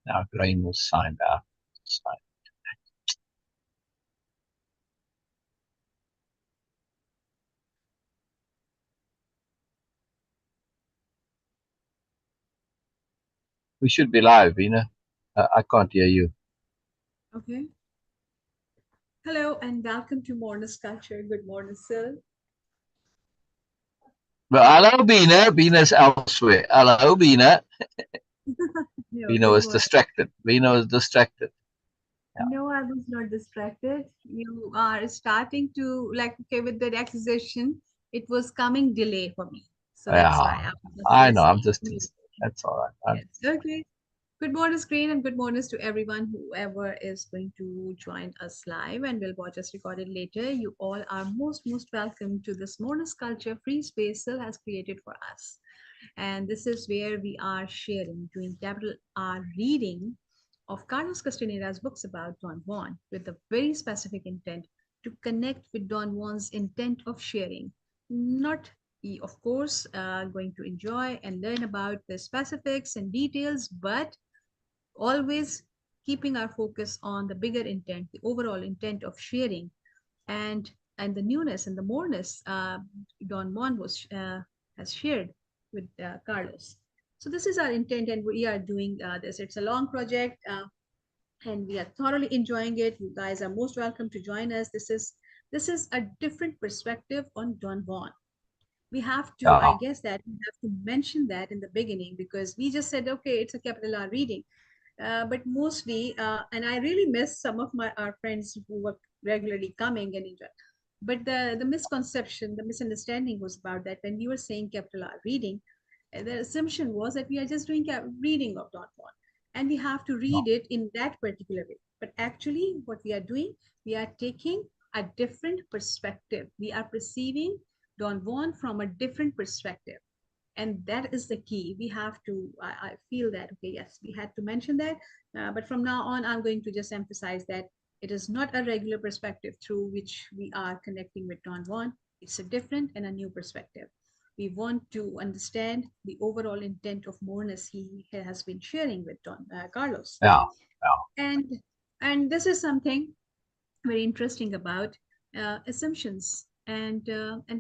Now green was signed out. We should be live, Beena. I can't hear you. Okay. Hello and welcome to Modernist Culture. Good morning, Syl. Well, hello, Beena. Beena's elsewhere. Hello, Beena. No, Beena don't was worry. distracted. Beena was distracted. Yeah. No, I was not distracted. You are starting to okay with the accusation. It was coming delay for me. So that's Yeah. why I was just I know. I'm listening. just teasing. That's all right. Yes. Okay. Good morning, screen, and good mornings to everyone, whoever is going to join us live and will watch us recorded later. You all are most welcome to this Modernist Culture free space Syl has created for us. And this is where we are sharing, doing capital R reading of Carlos Castaneda's books about Don Juan with the very specific intent to connect with Don Juan's intent of sharing. Not, of course, going to enjoy and learn about the specifics and details, but always keeping our focus on the bigger intent, the overall intent of sharing, and the newness and the moreness Don Juan has shared with Carlos. So this is our intent, and we are doing this. It's a long project, and we are thoroughly enjoying it. You guys are most welcome to join us. This is a different perspective on Don Juan. We have to, I Yeah. guess, that we have to mention that in the beginning because we just said, okay, it's a capital R reading. But mostly, and I really miss some of our friends who were regularly coming and enjoy. But the misconception, the misunderstanding was about that when we were saying capital R reading, the assumption was that we are just doing reading of Don Juan, and we have to No. read it in that particular way. But actually, what we are doing, we are taking a different perspective. We are perceiving Don Juan from a different perspective, and that is the key. We have to, I feel that, okay, yes, we had to mention that, but from now on I'm going to just emphasize that it is not a regular perspective through which we are connecting with Don Juan. It's a different and a new perspective. We want to understand the overall intent of moreness he has been sharing with Don Carlos. Yeah. Yeah. And this is something very interesting about assumptions and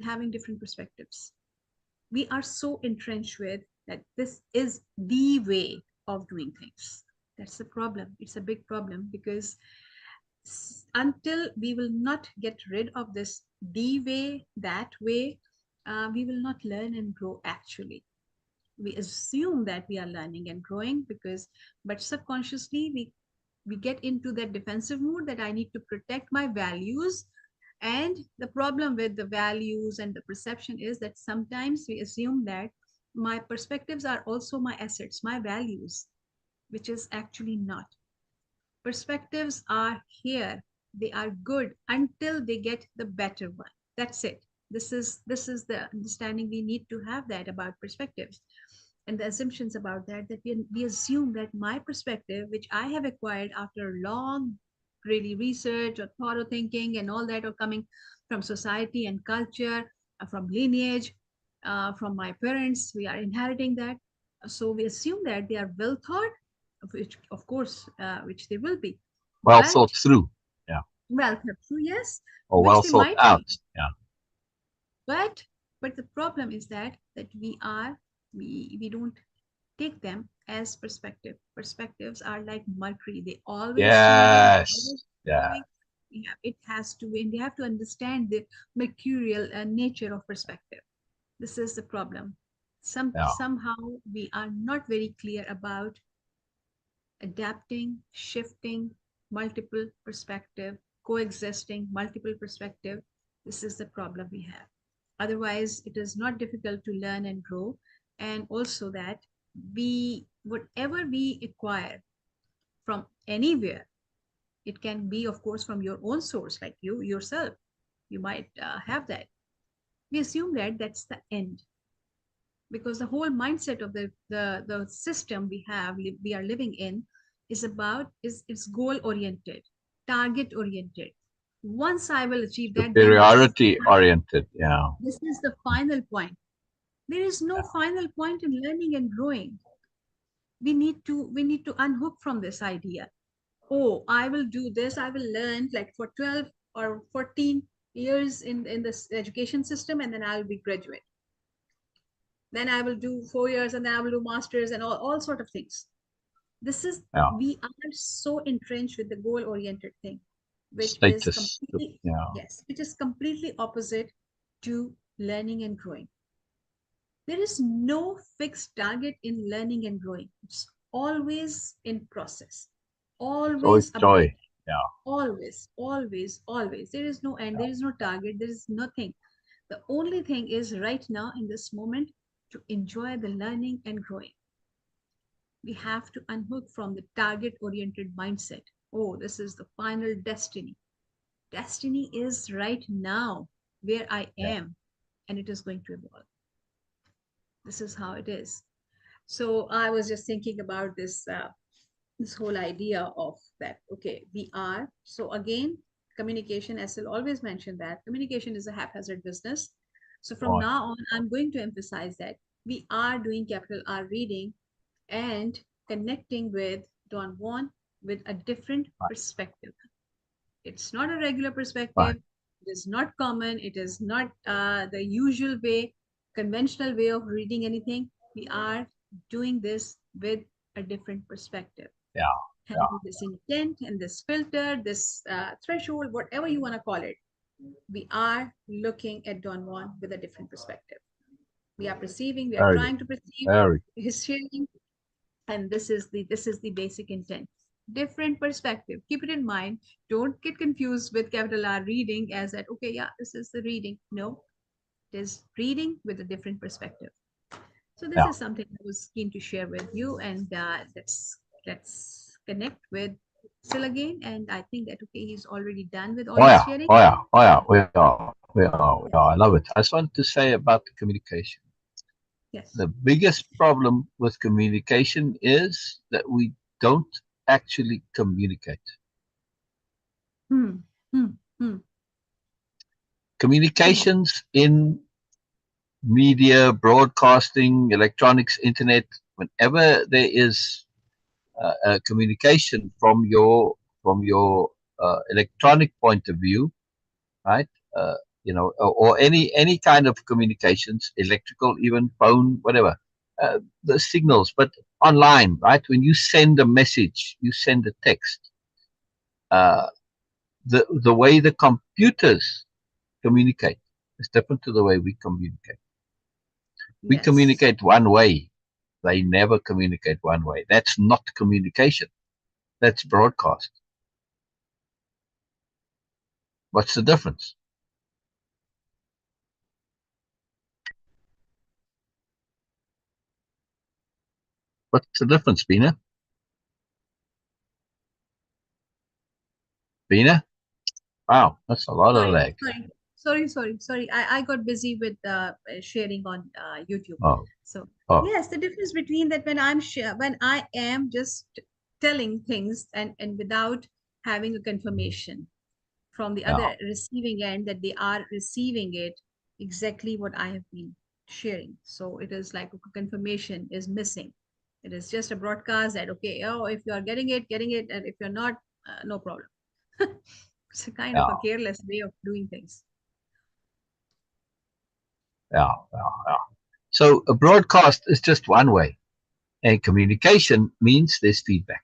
having different perspectives. We are so entrenched with that this is the way of doing things. That's the problem. It's a big problem because until we will not get rid of this the way, that way, we will not learn and grow actually. We assume that we are learning and growing because, but subconsciously, we get into that defensive mood that I need to protect my values. And the problem with the values and the perception is that sometimes we assume that my perspectives are also my assets, my values, which is actually not. Perspectives are here. They are good until they get the better one. That's it. This is the understanding we need to have that about perspectives and the assumptions about that we assume that my perspective, which I have acquired after long really research or thorough thinking and all that, or coming from society and culture, from lineage, from my parents, we are inheriting that. So we assume that they are well thought, which of course, which they will be, Well but thought through. Yeah. well thought through, yes, Or which well they thought might out. be. Yeah. But the problem is that we don't take them as perspective. Perspectives are like mercury. They always changing, Yes. always Yeah. evolving. Yeah, it has to, and they have to understand the mercurial nature of perspective. This is the problem. Yeah. Somehow we are not very clear about adapting, shifting, multiple perspective, coexisting, multiple perspective. This is the problem we have. Otherwise, it is not difficult to learn and grow. And also that whatever we acquire from anywhere, it can be, of course, from your own source, like you yourself. You might have that. We assume that that's the end because the whole mindset of the system we are living in is about is goal oriented, target oriented. Once I will achieve that, then Superiority oriented. Yeah. this is the final point. There is no final point in learning and growing. we need to unhook from this idea. Oh, I will do this, I will learn like for 12 or 14 years in this education system, and then I'll be graduate. Then I will do 4 years, and then I will do masters and all sort of things. This is, Yeah. we are so entrenched with the goal oriented thing, which is Status. completely, Yeah. yes, which is completely opposite to learning and growing. There is no fixed target in learning and growing. It's always in process, It's always always joy. updating, Yeah. always, always, always. There is no end, there is no target, there is nothing. The only thing is right now in this moment to enjoy the learning and growing. We have to unhook from the target oriented mindset. Oh, this is the final destiny. Destiny is right now where I Yeah. am, and it is going to evolve. This is how it is. So I was just thinking about this whole idea of that. Okay, we are, so again, communication, as Syl always mentioned, that communication is a haphazard business. So from Right. now on, I'm going to emphasize that we are doing capital R reading and connecting with Don Juan with a different Right. perspective. It's not a regular Right. perspective. It is not common. It is not the usual way, conventional way of reading anything. We are doing this with a different perspective, Yeah. Yeah. having this intent and this filter, this threshold, whatever you want to call it. We are looking at Don Juan with a different perspective. We are perceiving, we are Very good. trying to perceive Very his sharing, and this is the basic intent. Different perspective, keep it in mind. Don't get confused with capital R reading as that, okay, yeah, this is the reading. No, it is reading with a different perspective. So good. this Yeah. is something I was keen to share with you, and let's connect with Syl again. And I think that, okay, he's already done with all Oh his yeah. sharing. Oh yeah. Oh yeah. We are. We are. We are. I love it. I just wanted to say about the communication. Yes. The biggest problem with communication is that we don't actually communicate. Hmm. Hmm. Hmm. Hmm. Communications in media, broadcasting, electronics, internet, whenever there is communication from your electronic point of view, right? Uh, or any kind of communications, electrical, even phone, whatever, the signals, but online, right? When you send a message, you send a text. Uh, the way the computers communicate is different to the way we communicate. We Yes. communicate one way. They never communicate one way. That's not communication. That's broadcast. What's the difference? What's the difference, Beena? Beena? Wow, that's a lot of Sorry, lag. sorry. I got busy with sharing on YouTube. Oh, So oh, yes, the difference between that, when I am just telling things and without having a confirmation from the yeah, other receiving end that they are receiving it exactly what I have been sharing. So it is like a confirmation is missing. It is just a broadcast that, okay, oh, if you are getting it, and if you're not, no problem. It's a kind of yeah, a careless way of doing things. yeah. So a broadcast is just one way, and communication means there's feedback.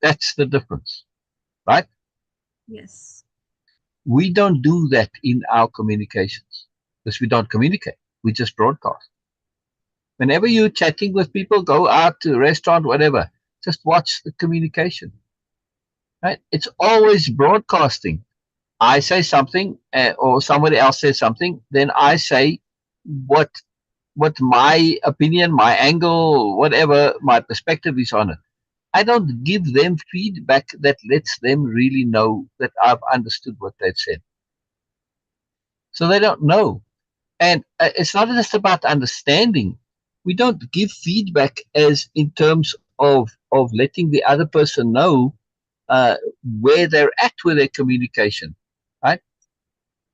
That's the difference, right? Yes. We don't do that in our communications because we don't communicate. We just broadcast. Whenever you're chatting with people, go out to a restaurant, whatever, just watch the communication, right? It's always broadcasting. I say something, or somebody else says something, then I say what my opinion, my angle, whatever my perspective is on it. I don't give them feedback that lets them really know that I've understood what they've said. So they don't know. And it's not just about understanding. We don't give feedback as in terms of letting the other person know uh, where they're at with their communication, right?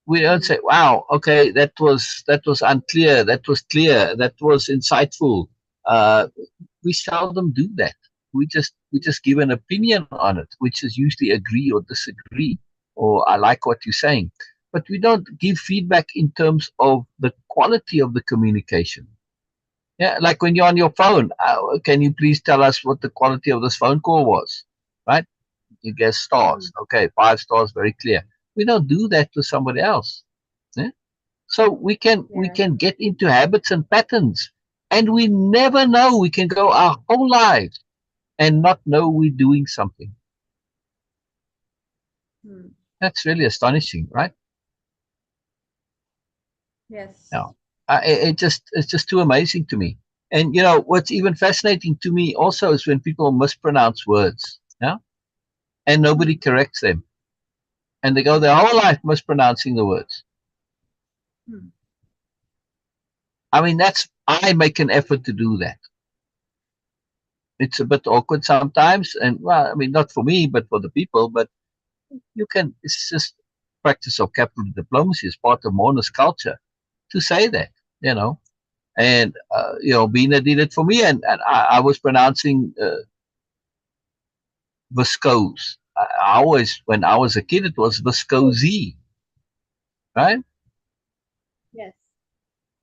We don't Mm. say, "Wow, okay, that was unclear, that was clear, that was insightful." Uh, we seldom do that. We just give an opinion on it, which is usually agree or disagree, or I like what you're saying. But we don't give feedback in terms of the quality of the communication. Yeah, like when you're on your phone, can you please tell us what the quality of this phone call was? Right? You get stars. Okay, 5 stars, very clear. We don't do that to somebody else. Yeah? So we can get into habits and patterns, and we never know. We can go our whole lives and not know we're doing something. Hmm. That's really astonishing, right? Yes. No, it's just too amazing to me. And what's even fascinating to me also is when people mispronounce words, yeah, and nobody Hmm. corrects them, and they go their whole life mispronouncing the words. Hmm. I mean, I make an effort to do that. It's a bit awkward sometimes, and well, I mean, not for me, but for the people. But you can. It's just practice of capital diplomacy as part of Mona's culture to say that, you know. And Beena did it for me, and I was pronouncing viscose. I always, when I was a kid, it was Oh, viscose, right? yes.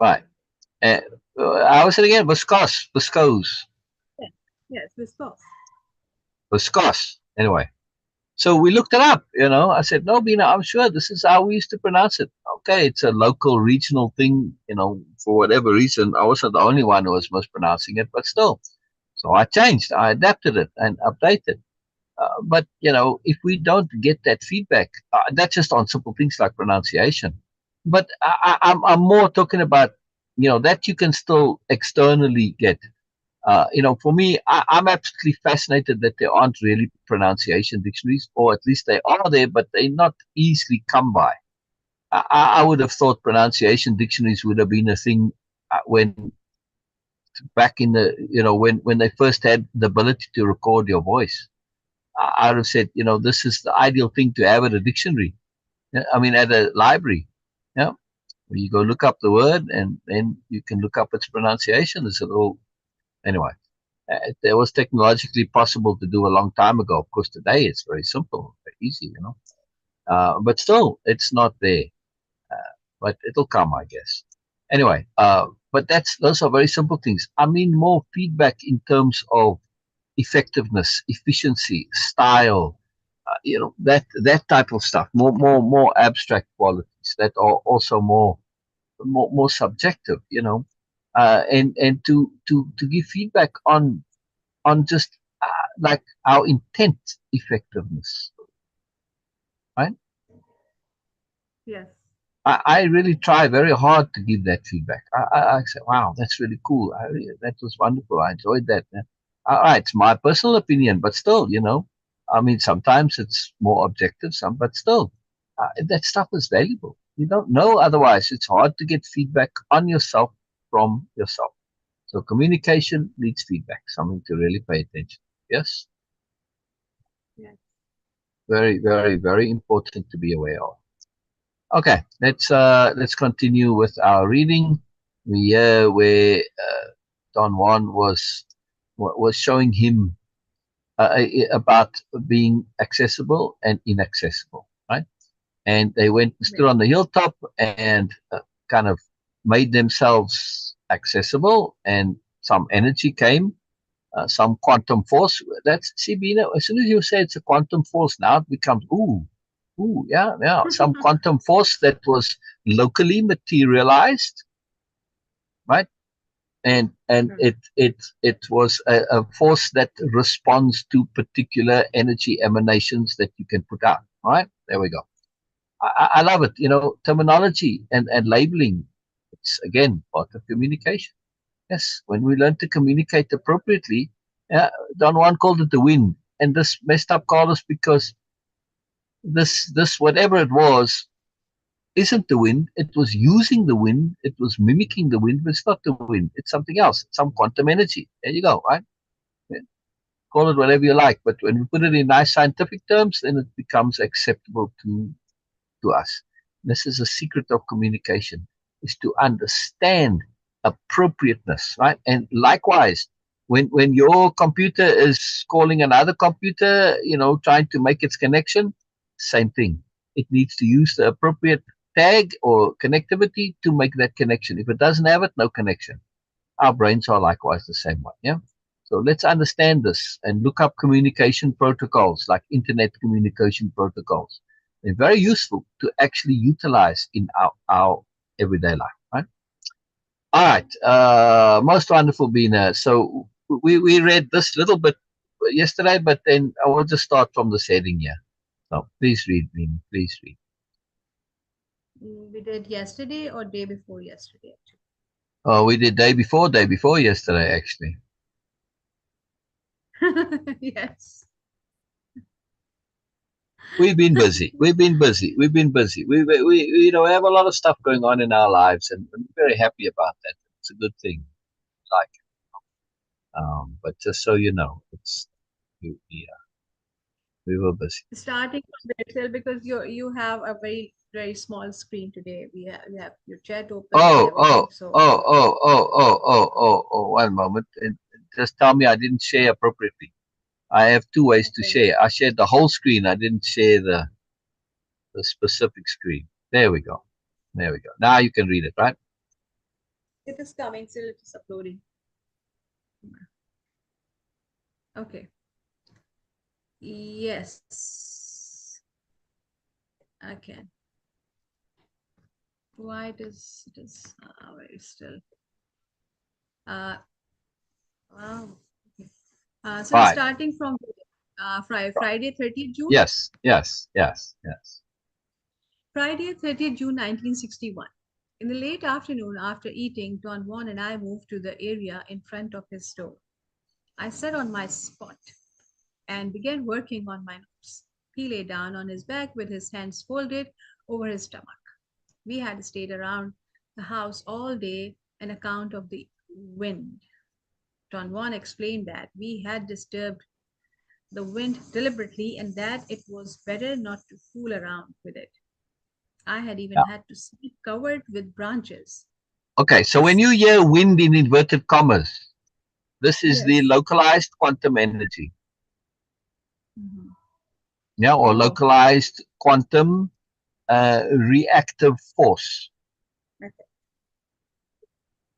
Right. And I was saying again, viscose, Yes. Yes. Viscose. viscose. Anyway, so we looked it up. I said, no, Beena, I'm sure this is how we used to pronounce it. Okay, it's a local, regional thing. For whatever reason, I wasn't the only one who was mispronouncing it, but still. So I changed, I adapted it and updated. But if we don't get that feedback, that's just on simple things like pronunciation. But I'm more talking about that you can still externally get. For me, I'm absolutely fascinated that there aren't really pronunciation dictionaries, or at least they are there, but they're not easily come by. I would have thought pronunciation dictionaries would have been a thing when back in the when they first had the ability to record your voice. I would have said, this is the ideal thing to have at a dictionary. Yeah, I mean, at a library. Yeah, where you go look up the word and then you can look up its pronunciation. It's a little anyway. It was technologically possible to do a long time ago. Of course, today it's very simple, very easy. But still, it's not there. But it'll come, I guess. Anyway, but those are very simple things. I mean, more feedback in terms of effectiveness, efficiency, style, that type of stuff. More abstract qualities that are also more subjective. And to give feedback on just like our intent effectiveness, right? Yes. I really try very hard to give that feedback. I say, wow, that's really cool. That was wonderful. I enjoyed that. All right, it's my personal opinion, but still, I mean, sometimes it's more objective, but still, that stuff is valuable. You don't know otherwise. It's hard to get feedback on yourself from yourself. So communication needs feedback, something to really pay attention. Yes, Yes. very, very, very important to be aware of. Okay, let's continue with our reading. We where Don Juan was showing him about being accessible and inaccessible, right? And they went stood Yes. on the hilltop and kind of made themselves accessible, and some energy came, some quantum force. That's see, Beena, as soon as you say it's a quantum force, now it becomes ooh, yeah, yeah, some quantum force that was locally materialized, right? And Hmm. it was a force that responds to particular energy emanations that you can put out. Right there we go. I love it. Terminology and labeling. It's again part of communication. Yes, when we learn to communicate appropriately, Don Juan called it the wind, and this messed up Carlos because this whatever it was isn't the wind. It was using the wind. It was mimicking the wind, but it's not the wind. It's something else. It's some quantum energy. There you go, right? Yeah. Call it whatever you like, but when we put it in nice scientific terms, then it becomes acceptable to us. This is a secret of communication: is to understand appropriateness, right? And likewise, when your computer is calling another computer, trying to make its connection, same thing. It needs to use the appropriate tag or connectivity to make that connection. If it doesn't have it, no connection. Our brains are likewise the same way. Yeah. So let's understand this and look up communication protocols like internet communication protocols. They're very useful to actually utilize in our everyday life, right? All right. Most wonderful, Beena. So we read this little bit yesterday, but then I will just start from the heading here. So please read, Beena. Please read. We did yesterday or day before yesterday, Oh, we did day before yesterday, actually. actually. Yes. We've been busy. We have a lot of stuff going on in our lives, and I'm very happy about that. It's a good thing. Like, but just so you know, we were busy. Starting from Excel, because you have a very very small screen today. We have your chat open and Oh, everything. So 1 moment. And just tell me I didn't share appropriately. I have two ways to okay, share. I shared the whole screen. I didn't share the specific screen. There we go. There we go. Now you can read it, right? it is coming. Still, it is uploading. Okay. Yes. Okay. Why it is very still? Wow. Okay. So Fine. starting from Friday 30th June. Yes. Friday 30th June 1961. In the late afternoon, after eating, Don Juan and I moved to the area in front of his store. I sat on my spot and began working on my notes. He lay down on his back with his hands folded over his stomach. We had stayed around the house all day on account of the wind. Don Juan explained that we had disturbed the wind deliberately and that it was better not to fool around with it. I had even Yeah. had to sleep covered with branches. Okay. So when you hear wind in inverted commas, this is the Yes. localized quantum energy. Mhm. Yeah, or Oh, localized quantum reactive force. okay.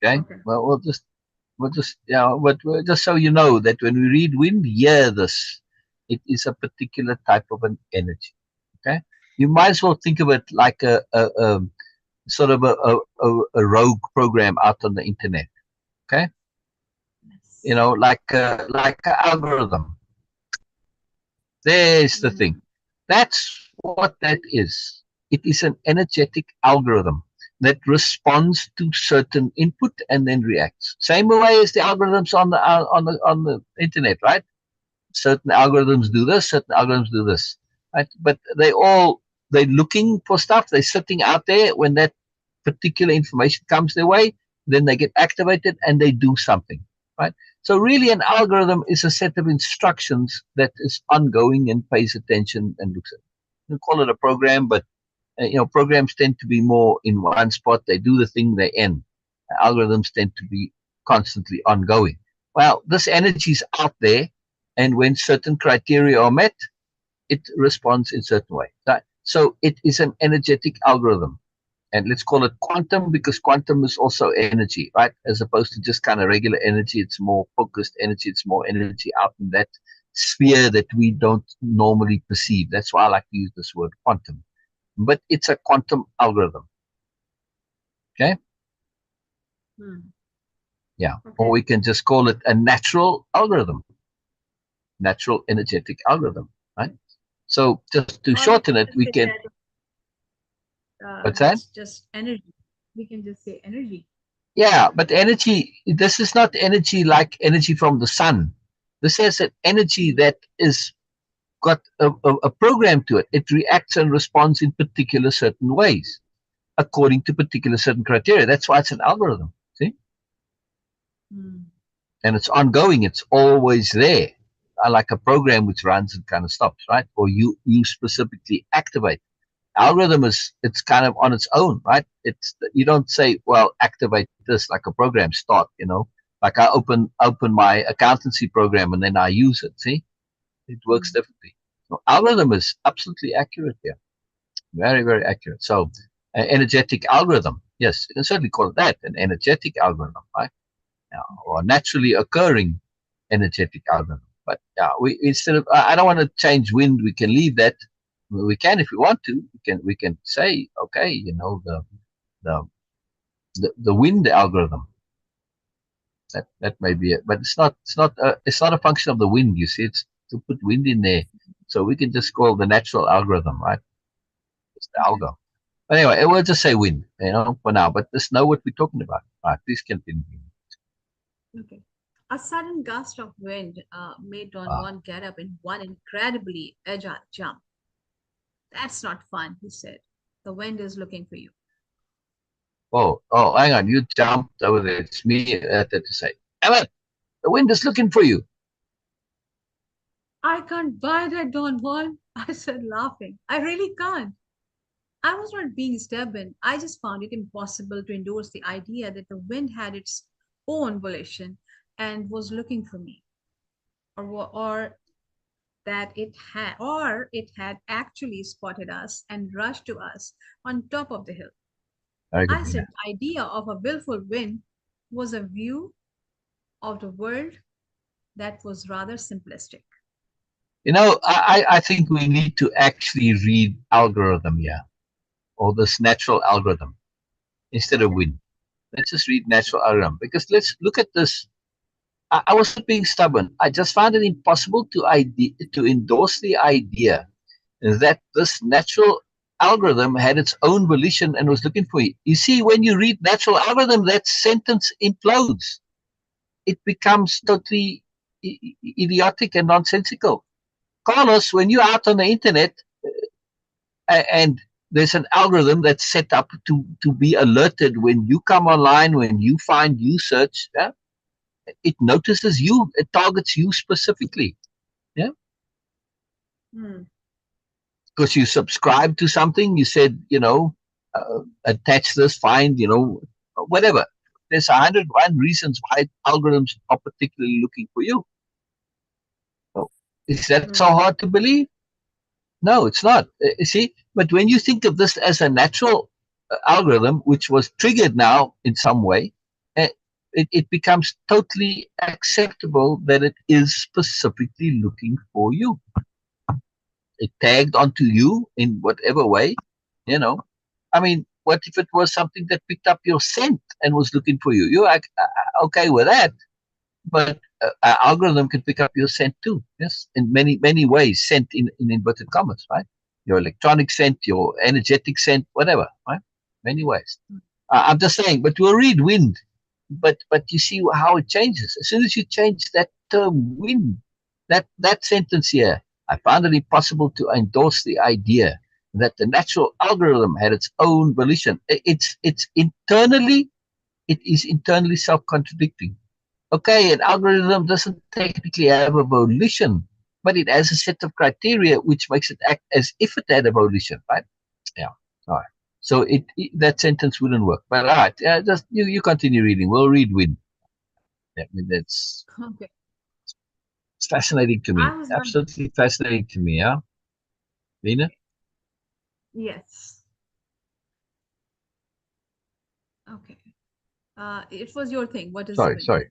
Okay. Okay. Well, just so you know that when we read wind, hear this. It is a particular type of an energy. Okay. You might as well think of it like a sort of a rogue program out on the internet. Okay. Yes. Like an algorithm. There's the Mm. thing. That's what that is. It is an energetic algorithm that responds to certain input and then reacts. Same way as the algorithms on the internet, right? Certain algorithms do this, certain algorithms do this, right? But they're looking for stuff. They're sitting out there. When that particular information comes their way, then they get activated and they do something, right? So really, an algorithm is a set of instructions that is ongoing and pays attention and looks at it. You call it a program, but programs tend to be more in one spot. They do the thing, they end. Algorithms tend to be constantly ongoing. Well, this energy is out there, and when certain criteria are met, it responds in certain way. So it is an energetic algorithm. And let's call it quantum because quantum is also energy, right? As opposed to just kind of regular energy, it's more focused energy, it's more energy out in that sphere that we don't normally perceive. That's why I like to use this word quantum. But it's a quantum algorithm. Okay? Mm. Yeah. Or Okay. we can just call it a natural algorithm, natural energetic algorithm, right? So just to Or we shorten can it, just we say can, that what's that? that's just energy. We can just say energy. Yeah, but energy, this is not energy like energy from the sun. This has an energy Mm. that is got a program to it. It reacts and responds in particular certain ways according to particular certain criteria. That's why it's an algorithm. See? Mm. And it's ongoing. It's always there. Like a program which runs and kind of stops, right? Or you specifically activate. Algorithm it's kind of on its own, right? You don't say, well, activate this like a program start, like I open my accountancy program and then I use it. See, it works differently. So algorithm is absolutely accurate here, very, very accurate. So energetic algorithm, yes, you can certainly call it that, an energetic algorithm, right? Or naturally occurring energetic algorithm. But yeah, we instead of I don't want to change wind. We can leave that. We can if we want to. We can say, okay, the the wind algorithm. That may be it, but it's not a function of the wind. You see, it's to put wind in there, so we can just call the natural algorithm, right? It's the Okay. algo. But anyway, it will just say wind, for now. But just know what we're talking about. Right? Please continue. Okay. A sudden gust of wind made Don Ah. Juan get up in one incredibly agile jump. That's not fun, he said. The wind is looking for you. Oh, hang on. You jumped over there. It's me to say, Emmett, the wind is looking for you. I can't buy that, Don Juan, I said, laughing. I really can't. I was not being stubborn. I just found it impossible to endorse the idea that the wind had its own volition and was looking for me, or it had actually spotted us and rushed to us on top of the hill. Very good, I Beena. said the idea of a willful wind was a view of the world that was rather simplistic. I think we need to actually read algorithm here, or this natural algorithm, instead of Okay. wind. Let's just read natural algorithm, because let's look at this. I was not being stubborn. I just found it impossible to endorse the idea that this natural algorithm had its own volition and was looking for you. You see, when you read natural algorithm, that sentence implodes. It becomes totally idiotic and nonsensical. Carlos, when you're out on the internet and there's an algorithm that's set up to be alerted when you come online, when you find you search, yeah, it notices you, it targets you specifically, yeah, Hmm. because you subscribe to something. You said, attach this, find, whatever. There's 101 reasons why algorithms are particularly looking for you. So, is that so Hmm. hard to believe? No, it's not. You see, but when you think of this as a natural algorithm, which was triggered now in some way, uh, it becomes totally acceptable that it is specifically looking for you. It tagged onto you in whatever way, you know. I mean, what if it was something that picked up your scent and was looking for you? You're like, okay with that, but our algorithm can pick up your scent too. Yes, in many many ways, scent in inverted commas, right? Your electronic scent, your energetic scent, whatever, right? Many ways. I'm just saying, but we'll read wind. But you see how it changes. As soon as you change that term wind, that sentence here, I found it impossible to endorse the idea that the natural algorithm had its own volition. It is internally self-contradicting. Okay, an algorithm doesn't technically have a volition, but it has a set of criteria which makes it act as if it had a volition, right? Yeah. All right. So that sentence wouldn't work. But all right, just you continue reading. We'll read win. I mean, that's Okay. it's fascinating to I me. was not. Absolutely fascinating to me. Yeah, Lena. Okay. Yes. Okay. It was your thing. What is the Sorry, wind? sorry.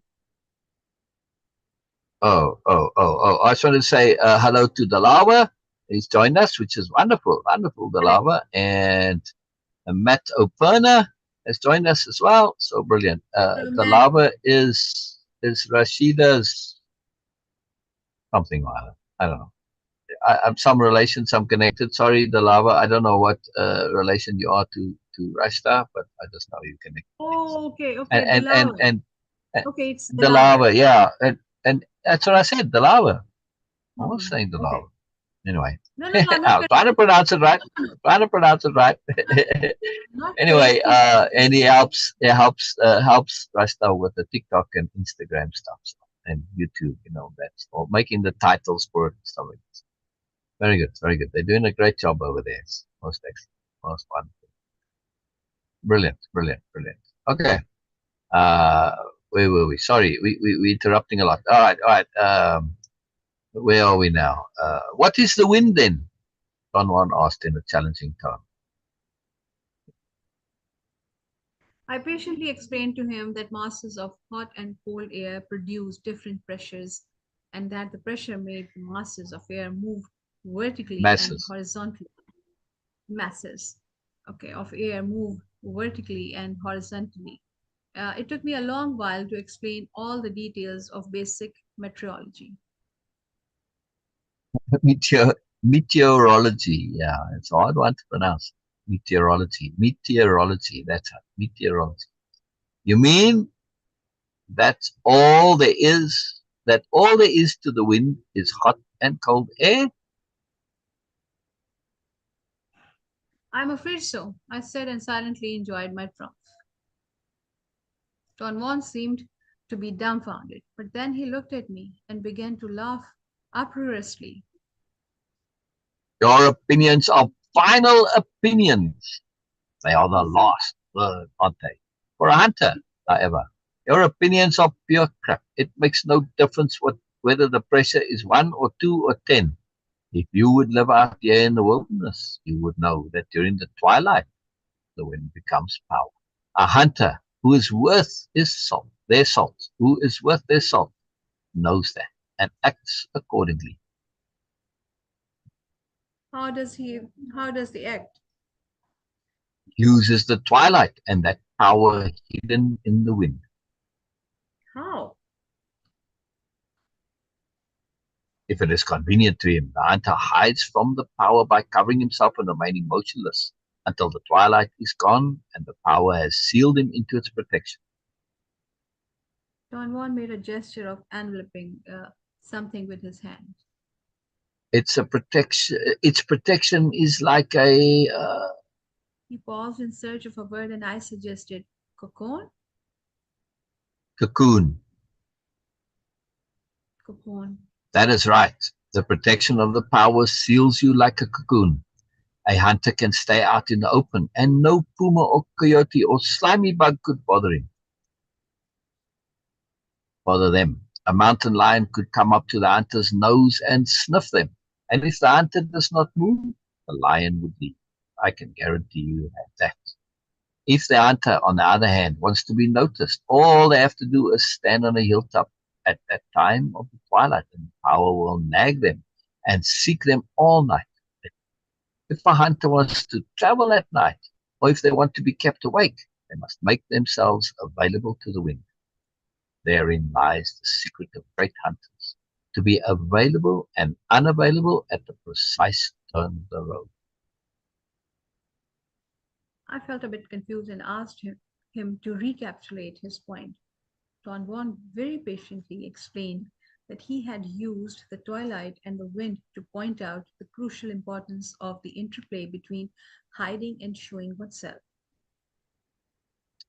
Oh. I just wanted to say hello to Dalawa. He's joined us, which is wonderful, wonderful, Hello. Dalawa. And Matt Operna has joined us as well. So brilliant. Hello, The Matt. lava is Rashida's something like that. I don't know. I'm some relation, some connected. Sorry, the lava. I don't know what relation you are to Rashida, but I just know you connect. Oh, okay. And Okay. The and and lava. and, and Okay, it's the the lava. lava, yeah, and that's what I said. The lava. I was saying the Okay. lava. Anyway, No, no, no. I'm not I was trying to pronounce it right. no, no, Trying to pronounce it right. not Anyway, correcting you. and he helps Rasta with the TikTok and Instagram stuff, so, and YouTube, that's all, making the titles for it and stuff like this. Very good, very good. They're doing a great job over there. It's most excellent. Most wonderful. Brilliant, brilliant, brilliant. Okay. Where were we? Sorry, we're interrupting a lot. All right, all right. Where are we now? What is the wind then? Don Juan asked in a challenging tone. I patiently explained to him that masses of hot and cold air produce different pressures, and that the pressure made the masses of air move vertically and Masses. horizontally. Masses, okay, of air move vertically and horizontally. It took me a long while to explain all the details of basic meteorology. Meteorology. Yeah, it's a hard one to pronounce. Meteorology. That's it. Meteorology. You mean that's all there is? That all there is to the wind is hot and cold air? I'm afraid so, I said and silently enjoyed my trump. Don Juan seemed to be dumbfounded, but then he looked at me and began to laugh uproariously. Your opinions are final opinions. They are the He said, last word, aren't they? For a hunter, however, your opinions are pure crap. It makes no difference whether the pressure is 1 or 2 or 10. If you would live out here in the wilderness, you would know that during the twilight, the wind becomes power. A hunter who is worth their salt, who is worth their salt, knows that and acts accordingly. how does he how does the act? Uses the twilight and that power hidden in the wind. How? If it is convenient to him, the hunter hides from the power by covering himself and remaining motionless until the twilight is gone and the power has sealed him into its protection. Don Juan made a gesture of enveloping something with his hand. Its protection is like a He paused in search of a word, and I suggested cocoon. cocoon. Cocoon. That is right. The protection of the power seals you like a cocoon. A hunter can stay out in the open, and no puma or coyote or slimy bug could bother them. A mountain lion could come up to the hunter's nose and sniff them. And if the hunter does not move, the lion would leave. I can guarantee you that. If the hunter, on the other hand, wants to be noticed, all they have to do is stand on a hilltop at that time of the twilight, and power will nag them and seek them all night. If a hunter wants to travel at night, or if they want to be kept awake, they must make themselves available to the wind. Therein lies the secret of great hunters, to be available and unavailable at the precise turn of the road. I felt a bit confused and asked him to recapitulate his point. Don Juan very patiently explained that he had used the twilight and the wind to point out the crucial importance of the interplay between hiding and showing oneself.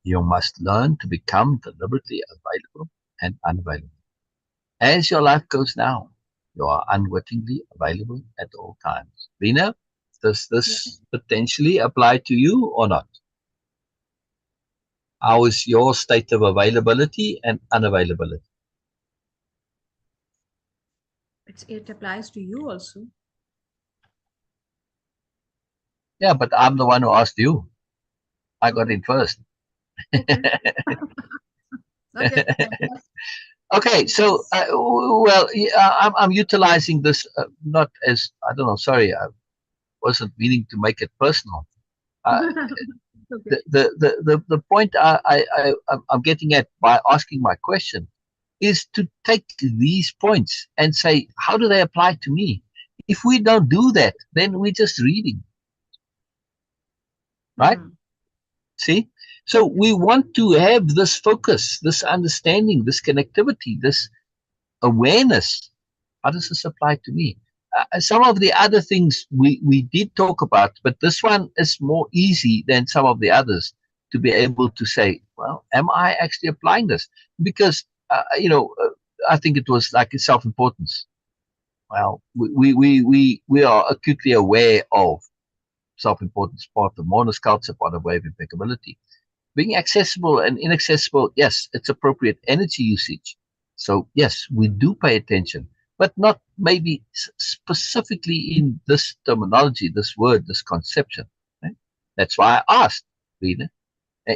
You must learn to become deliberately available and unavailable. As your life goes now, you are unwittingly available at all times. Beena, does this potentially apply to you or not? How is your state of availability and unavailability? It applies to you also. Yeah, but I'm the one who asked you. I got in first. Okay. Okay. Okay, so I'm utilizing this not as, I don't know. Sorry, I wasn't meaning to make it personal. Okay. The point I'm getting at by asking my question is to take these points and say, how do they apply to me? If we don't do that, then we're just reading, right? Mhm. See? So we want to have this focus, this understanding, this connectivity, this awareness. How does this apply to me? Some of the other things we did talk about, but this one is more easy than some of the others to be able to say, well, am I actually applying this? Because, I think it was like a self-importance. Well, we are acutely aware of self-importance, part of mourner's culture, part of way of impeccability. Being accessible and inaccessible, yes, it's appropriate energy usage. So yes, we do pay attention, but not maybe specifically in this terminology, this word, this conception. Right? That's why I asked, Beena,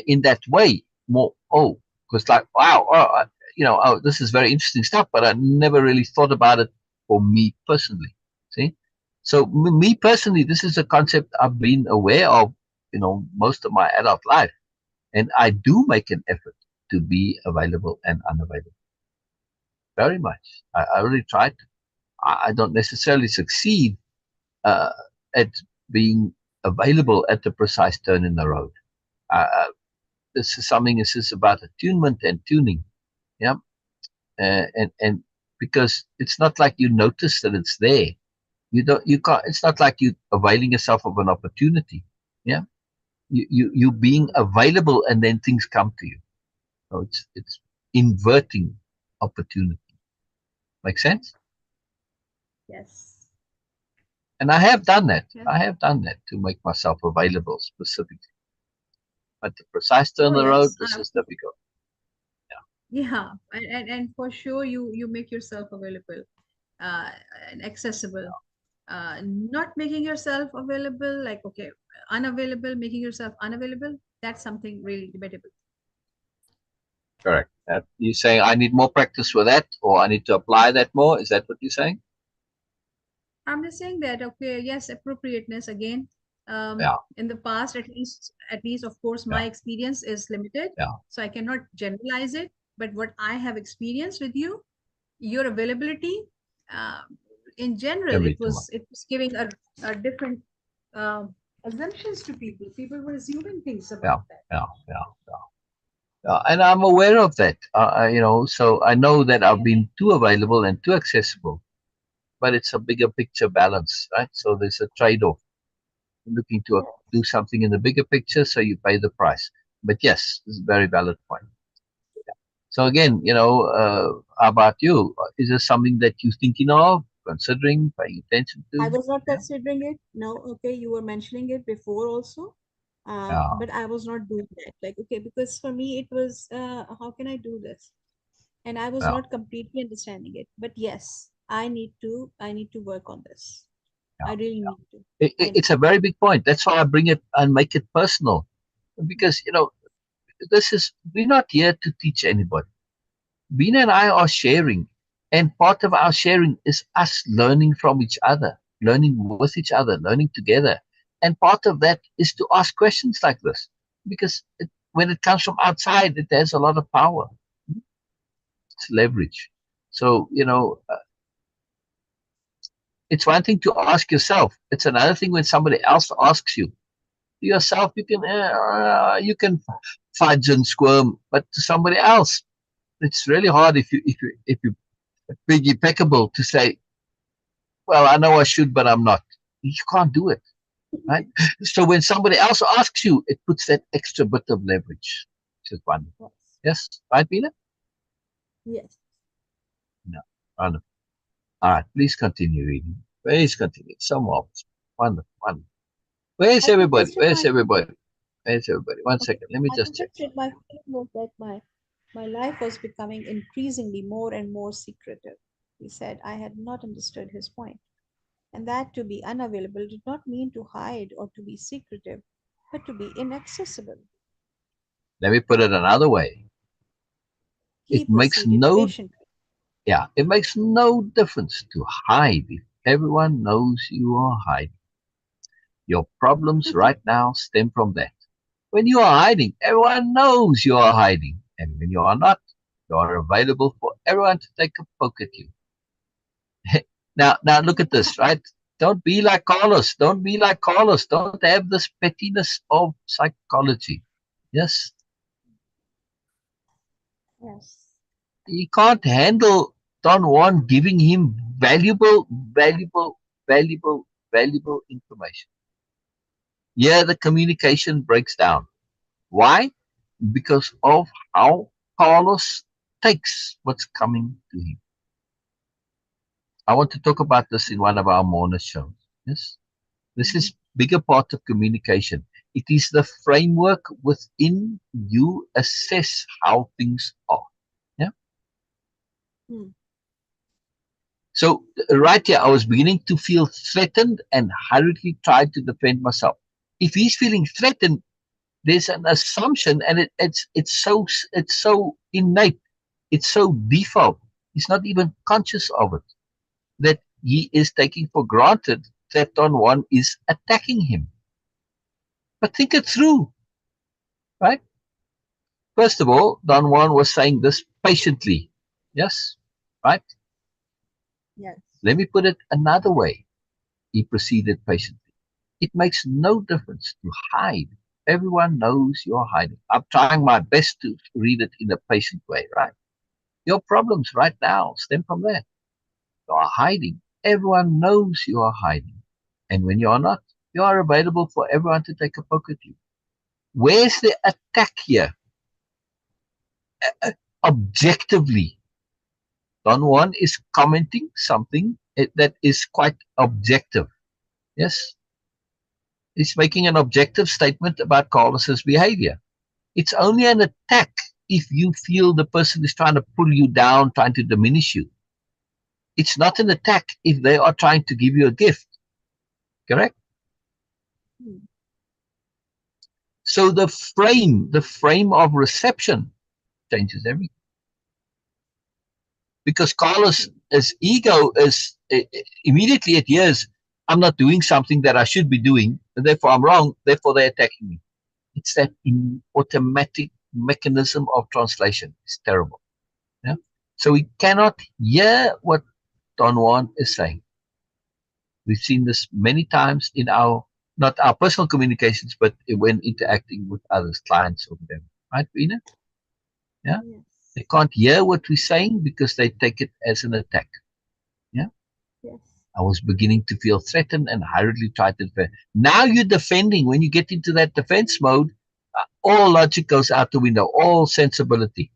in that way, more, oh, because like, wow, oh, this is very interesting stuff, but I never really thought about it for me personally. See? So me personally, this is a concept I've been aware of, most of my adult life. And I do make an effort to be available and unavailable. Very much. I really try to. I don't necessarily succeed uh, at being available at the precise turn in the road. This is something this is about attunement and tuning. Yeah. And because it's not like you notice that it's there. You can't, it's not like you availing yourself of an opportunity. Yeah. You being available and then things come to you. So it's inverting opportunity. Make sense? Yes. And I have done that. Yes. I have done that to make myself available specifically. But the precise turn Oh, of the road, yes. this is difficult. Yeah, and for sure you make yourself available uh, and accessible. Not making yourself available, like okay, unavailable, making yourself unavailable, that's something really debatable. Correct. You're saying I need more practice with that, or I need to apply that more? Is that what you're saying? I'm just saying that okay, yes, appropriateness again. Yeah, In the past, at least, of course, yeah, my experience is limited, yeah. so I cannot generalize it. But what I have experienced with you, your availability, uh, in general, Can be it too much. was it was giving a different uh, assumptions to people. People were assuming things Yeah, about that. yeah, yeah, yeah. And I'm aware of that. So I know that I've Yeah. been too available and too accessible, but it's a bigger picture balance, right? So there's a trade-off. You're looking to do something in the bigger picture, so you pay the price. But yes, this is a very valid point. So again, how about you? Is there something that you're thinking of, considering, paying attention I to? was not Yeah, considering it. No, okay, you were mentioning it before also. yeah, But I was not doing that. Like, okay, because for me it was, how can I do this? And I was yeah, not completely understanding it. But yes, I need to work on this. yeah. I really need to. I It's need. a very big point. That's why I bring it and make it personal, because we're not here to teach anybody. Beena and I are sharing, and part of our sharing is us learning from each other, learning with each other, learning together. And part of that is to ask questions like this, because when it comes from outside, it has a lot of power. It's leverage. So, it's one thing to ask yourself. It's another thing when somebody else asks you. To yourself, you can fudge and squirm, but to somebody else, it's really hard if you big impeccable to say, well, I know I should, but I'm not. You can't do it, right? So when somebody else asks you, it puts that extra bit of leverage. Which is wonderful. Yes. Yes, right, Beena? Yes. No, wonderful. All right, please continue reading. Please continue. So marvelous. Wonderful, wonderful. Where's I think everybody? just in Where's my everybody? Where's everybody? One okay, second. Let me I just think check. just in my feeling was that my life was becoming increasingly more and more secretive. He said I had not understood his point. And that to be unavailable did not mean to hide or to be secretive, but to be inaccessible. Let me put it another way. He It makes proceeded no patiently. it makes no difference to hide if everyone knows you are hiding. Your problems right now stem from that. When you are hiding, everyone knows you are hiding. And when you are not, you are available for everyone to take a poke at you. Now look at this, right? Don't be like Carlos. Don't be like Carlos. Don't have this pettiness of psychology. Yes, Yes. he can't handle Don Juan giving him valuable information. Yeah, the communication breaks down. Why? Because of how Carlos takes what's coming to him. I want to talk about this in one of our Mourner shows. Yes, this is bigger part of communication. It is the framework within you assess how things are. Yeah. Hmm. So right here, I was beginning to feel threatened and hurriedly tried to defend myself. If he's feeling threatened, there's an assumption, and it's so innate, it's so default. He's not even conscious of it, that he is taking for granted that Don Juan is attacking him. But think it through, right? First of all, Don Juan was saying this patiently. Yes, right? Yes. Let me put it another way. He proceeded patiently. It makes no difference to hide. Everyone knows you're hiding. I'm trying my best to read it in a patient way, right? Your problems right now stem from that. You are hiding. Everyone knows you are hiding. And when you are not, you are available for everyone to take a poke at you. Where's the attack here? Objectively, Don Juan is commenting something that is quite objective. Yes? He's making an objective statement about Carlos's behavior. It's only an attack if you feel the person is trying to pull you down, trying to diminish you. It's not an attack if they are trying to give you a gift. Correct? Hmm. So the frame of reception changes everything. Because Carlos, his ego is immediately it hears, I'm not doing something that I should be doing, and therefore I'm wrong, therefore they're attacking me. It's that automatic mechanism of translation. It's terrible. Yeah? So we cannot hear what Don Juan is saying. We've seen this many times in our, not our personal communications, but when interacting with others, clients or whatever. Right, Beena? Yeah? Yes. They can't hear what we're saying because they take it as an attack. Yeah? Yes. I was beginning to feel threatened and hurriedly tried to defend. Now you're defending. When you get into that defense mode, all logic goes out the window, all sensibility.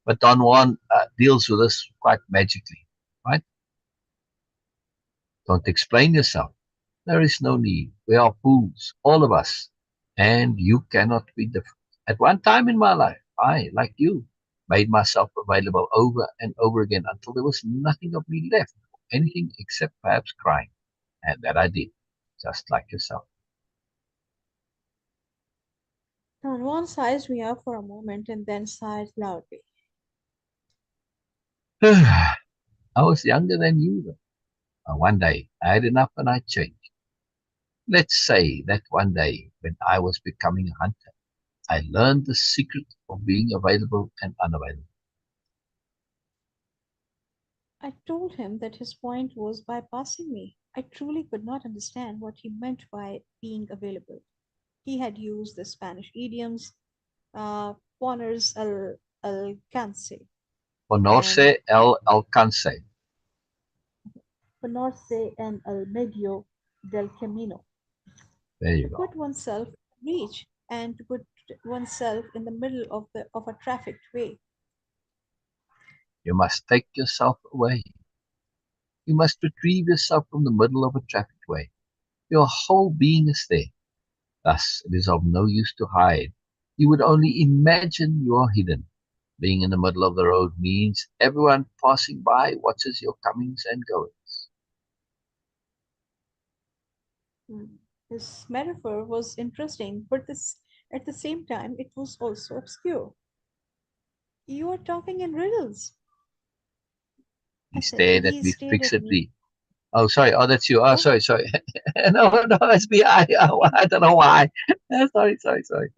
But Don Juan deals with this quite magically, right? Don't explain yourself. There is no need. We are fools, all of us, and you cannot be different. At one time in my life, I, like you, made myself available over and over again until there was nothing of me left, anything except perhaps crying. And that I did, just like yourself. Don Juan sized me up for a moment and then sighed loudly. I was younger than you, though. One day, I had enough and I changed. Let's say that one day, when I was becoming a hunter, I learned the secret of being available and unavailable. I told him that his point was bypassing me. I truly could not understand what he meant by being available. He had used the Spanish idioms, ponerse al alcance and Ponerse el alcance. ponerse en el medio del camino, There to you go. put oneself in reach and to put oneself in the middle of a trafficked way. You must take yourself away. You must retrieve yourself from the middle of a traffic way. Your whole being is there. Thus, it is of no use to hide. You would only imagine you are hidden. Being in the middle of the road means everyone passing by watches your comings and goings. Hmm. His metaphor was interesting, but at the same time, it was also obscure. You are talking in riddles, I He said, and stared at he me stared at me. fixedly. Oh, sorry. Oh, that's you. Oh, Oh, sorry, sorry. No, no, it's me. I don't know why. Sorry, sorry, sorry.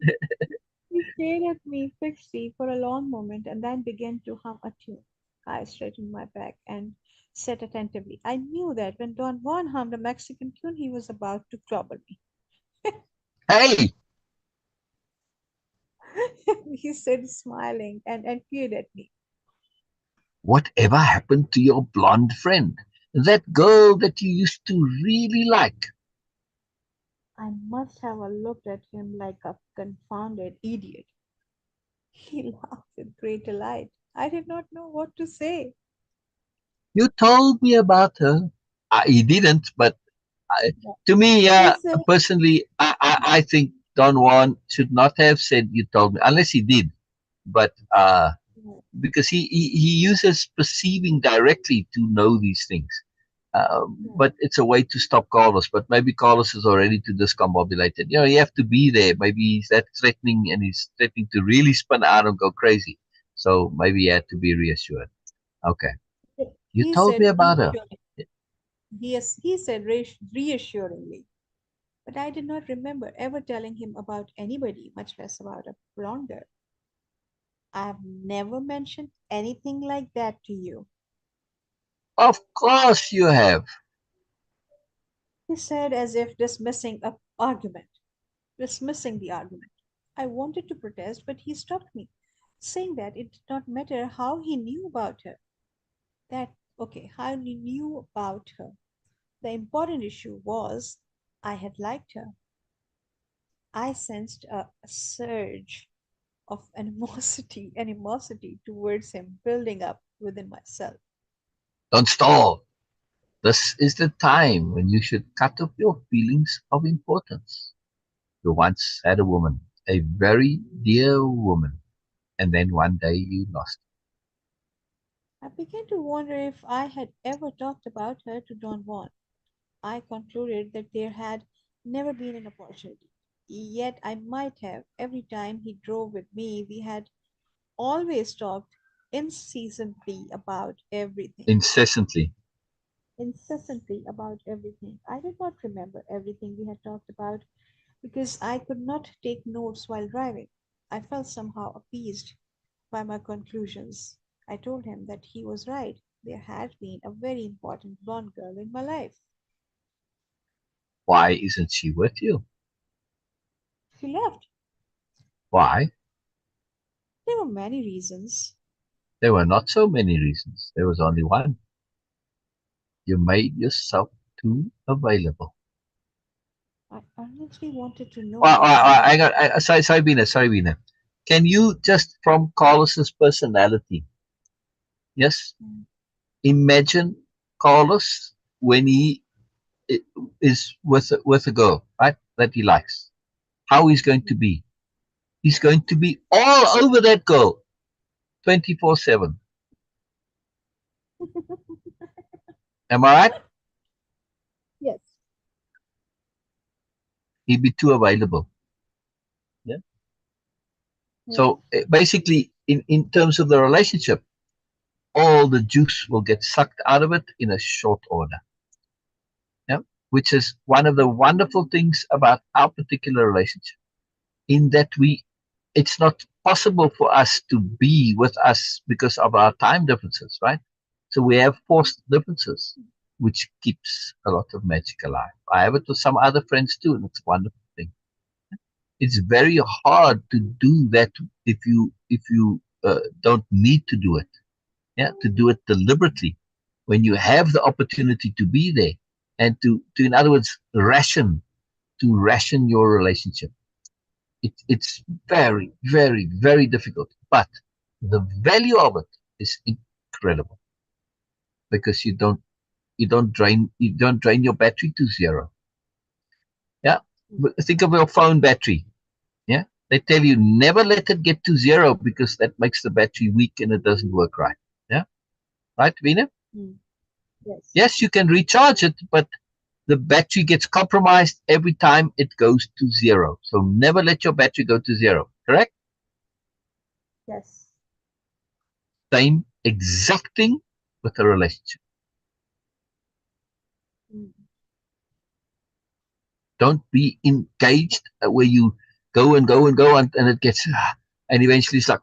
he stared at me fixedly for a long moment and then began to hum a tune. I straightened my back and sat attentively. I knew that when Don Juan hummed a Mexican tune, he was about to clobber me. Hey, He said, smiling, and peered at me. whatever happened to your blonde friend? That girl that you used to really like? I must have looked at him like a confounded idiot. He laughed with great delight. I did not know what to say. You told me about her. He didn't, but To me, yeah, He said, personally, I think Don Juan should not have said you told me, unless he did. But because he uses perceiving directly to know these things. But it's a way to stop Carlos. But maybe Carlos is already too discombobulated. You know, you have to be there. Maybe he's that threatening and he's threatening to really spin out and go crazy. So maybe he had to be reassured. Okay. You he told me said about her. reassuringly. He said reassuringly. But I did not remember ever telling him about anybody, much less about a blonde girl. I've never mentioned anything like that to you. Of course you have. He said as if dismissing the argument. I wanted to protest, but he stopped me, saying that it did not matter how he knew about her. How he knew about her. The important issue was I had liked her. I sensed a surge of animosity towards him building up within myself. Don't stall. This is the time when you should cut off your feelings of importance. You once had a woman, a very dear woman, and then one day you lost I began to wonder if I had ever talked about her to Don Juan. I concluded that there had never been an opportunity. Yet I might have. Every time he drove with me, we had always talked incessantly about everything. incessantly. Incessantly about everything. I did not remember everything we had talked about because I could not take notes while driving. I felt somehow appeased by my conclusions. I told him that he was right. There had been a very important blonde girl in my life. Why isn't she with you? She left. Why? There were many reasons. There were not so many reasons. There was only one. You made yourself too available. I earnestly wanted to know Well, the reason. sorry, Beena, sorry, Beena. Can you just, from Carlos's personality, yes, Mm, imagine Carlos when he i- is with a girl, right, that he likes? How he's going to mm. be? He's going to be all over that girl, 24/7. Am I right? Yes. He'd be too available. Yeah. Yeah. So basically, in terms of the relationship, all the juice will get sucked out of it in a short order. Yeah. Which is one of the wonderful things about our particular relationship, in that it's not possible for us to be with us because of our time differences, right? So we have forced differences, which keeps a lot of magic alive. I have it with some other friends too, and it's a wonderful thing. It's very hard to do that if you don't need to do it. Yeah, to do it deliberately when you have the opportunity to be there, and to in other words ration your relationship. It's very, very, very difficult, but the value of it is incredible because you don't drain your battery to zero. Yeah, but think of your phone battery. Yeah, they tell you never let it get to zero because that makes the battery weak and it doesn't work right. Yeah, right, Veena? Mm. Yes. Yes, you can recharge it, but the battery gets compromised every time it goes to zero. So never let your battery go to zero. Correct? Yes. Same exact thing with a relationship. Mm. Don't be engaged where you go and go and go and it gets and eventually it's like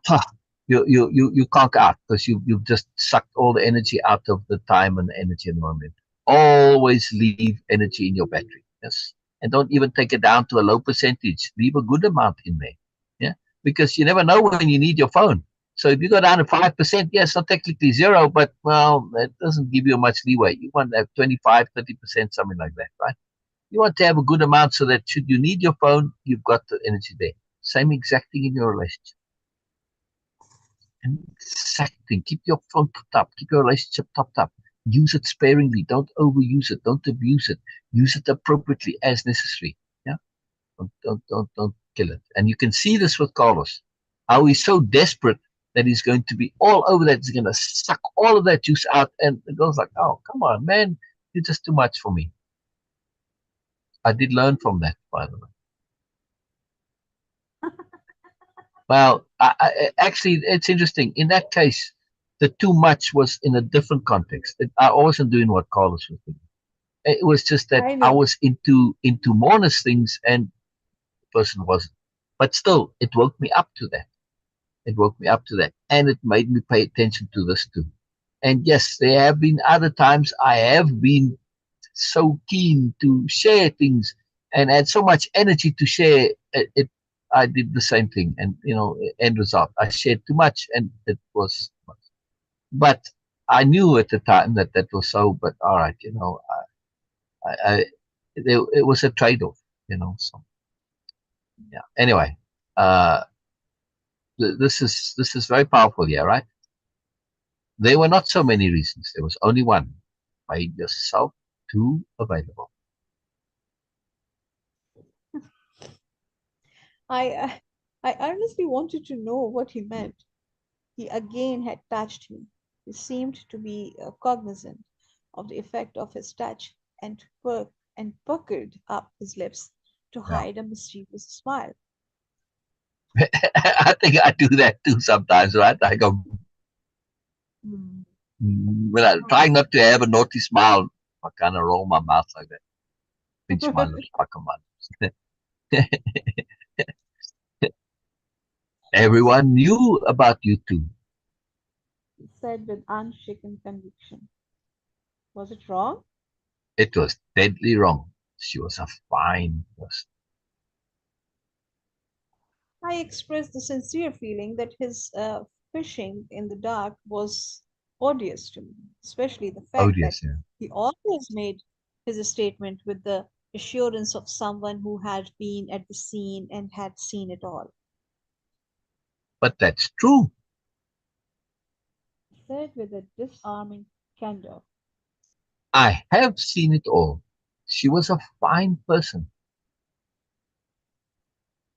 you conk out because you've just sucked all the energy out of the time and the energy in the moment. Always leave energy in your battery. Yes. And don't even take it down to a low percentage. Leave a good amount in there. Yeah. Because you never know when you need your phone. So if you go down to 5%, yes, not technically zero, but well, it doesn't give you much leeway. You want to have 25, 30%, something like that, right? You want to have a good amount so that should you need your phone, you've got the energy there. Same exact thing in your relationship. And exact thing. Keep your phone topped up. Keep your relationship topped up. Use it sparingly. Don't overuse it. Don't abuse it. Use it appropriately as necessary. Yeah. Don't kill it. And you can see this with Carlos. How he's so desperate that he's going to be all over that. He's going to suck all of that juice out. And the girl's like, oh, come on, man. You're just too much for me. I did learn from that, by the way. Well, actually, it's interesting. In that case, the too much was in a different context. I wasn't doing what Carlos was doing. It was just that I I know. was into Mona's things and the person wasn't. But still, it woke me up to that. It woke me up to that. And it made me pay attention to this too. And yes, there have been other times I have been so keen to share things and had so much energy to share it. I did the same thing, and end result, I shared too much, and it was. But I knew at the time that that was so. But all right, it was a trade-off, So yeah. Anyway, uh, this is very powerful here, right? There were not so many reasons. There was only one. Made yourself too available. I I earnestly wanted to know what he meant. He again had touched me. He seemed to be cognizant of the effect of his touch and puckered up his lips to Yeah. hide a mischievous smile. I think I do that too sometimes, right? I go, Hmm. when I'm trying not to have a naughty smile, I kind of roll my mouth like that, pinch my lips, pucker my lips. Everyone knew about you too. He said with unshaken conviction. Was it wrong? It was deadly wrong. She was a fine person. I expressed the sincere feeling that his fishing in the dark was odious to me, especially the fact that Odious, yeah. he always made his statement with the assurance of someone who had been at the scene and had seen it all. But that's true. He said with a disarming candor. I have seen it all. She was a fine person.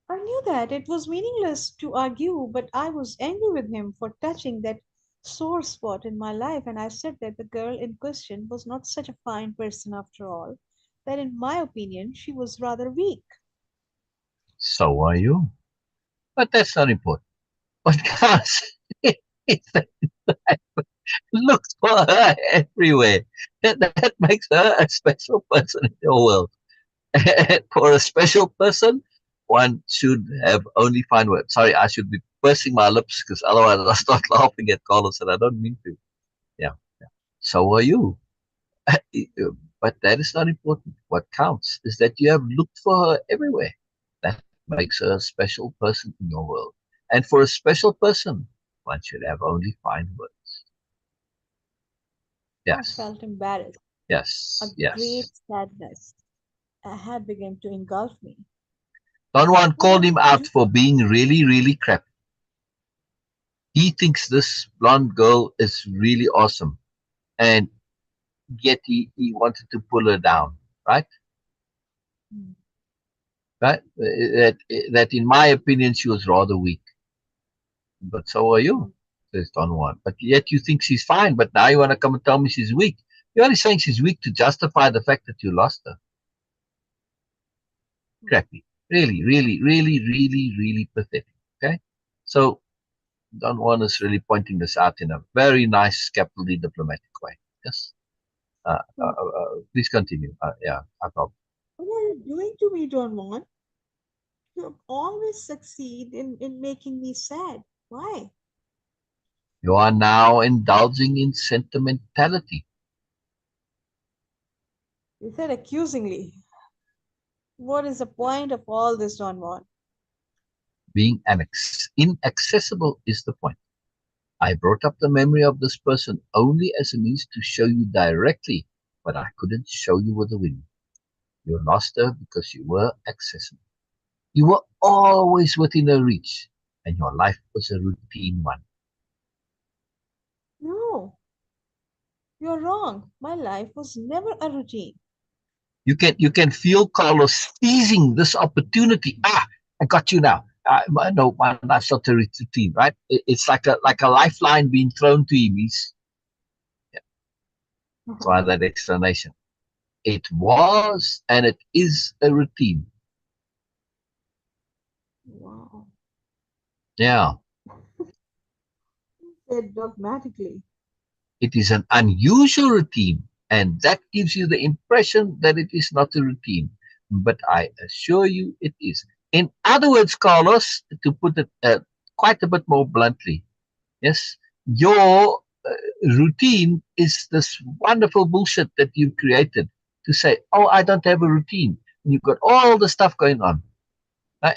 I knew that it was meaningless to argue, but I was angry with him for touching that sore spot in my life, and I said that the girl in question was not such a fine person after all, that in my opinion she was rather weak. So are you. But that's not important. What counts is that looks for her everywhere. That makes her a special person in your world. And for a special person, one should have only fine words. Sorry, I should be pursing my lips because otherwise I'll start laughing at Carlos and I don't mean to. Yeah. So are you. But that is not important. What counts is that you have looked for her everywhere. That makes her a special person in your world. And for a special person, one should have only fine words. I Yes, felt embarrassed. A yes, great yes. sadness had begun to engulf me. Don Juan What called was him I out doing? for being really, really crap. He thinks this blonde girl is really awesome. And yet he wanted to pull her down, right? Hmm. Right? That in my opinion, she was rather weak. But so are you, says Don Juan. But yet you think she's fine, but now you want to come and tell me she's weak. You're only saying she's weak to justify the fact that you lost her. Crappy. Really, really, really, really, really pathetic. Okay? So Don Juan is really pointing this out in a very nice, capitally diplomatic way. Yes? Please continue. Yeah, I probably. What are you doing to me, Don Juan? You always succeed in making me sad. Why? You are now indulging in sentimentality, He said accusingly. What is the point of all this, Don Juan? being inaccessible is the point. I brought up the memory of this person only as a means to show you directly what I couldn't show you with a wing. You lost her because you were accessible. You were always within her reach, and your life was a routine one. No, You're wrong. My life was never a routine. You can feel Carlos seizing this opportunity. I got you now. No, my life's not a routine, right? It's like a lifeline being thrown to him. That's why that explanation. It was and it is a routine. Wow. Yeah. Said dogmatically. It is an unusual routine, and that gives you the impression that it is not a routine. But I assure you it is. In other words, Carlos, to put it quite a bit more bluntly, yes, your routine is this wonderful bullshit that you've created to say, oh, I don't have a routine. And you've got all the stuff going on.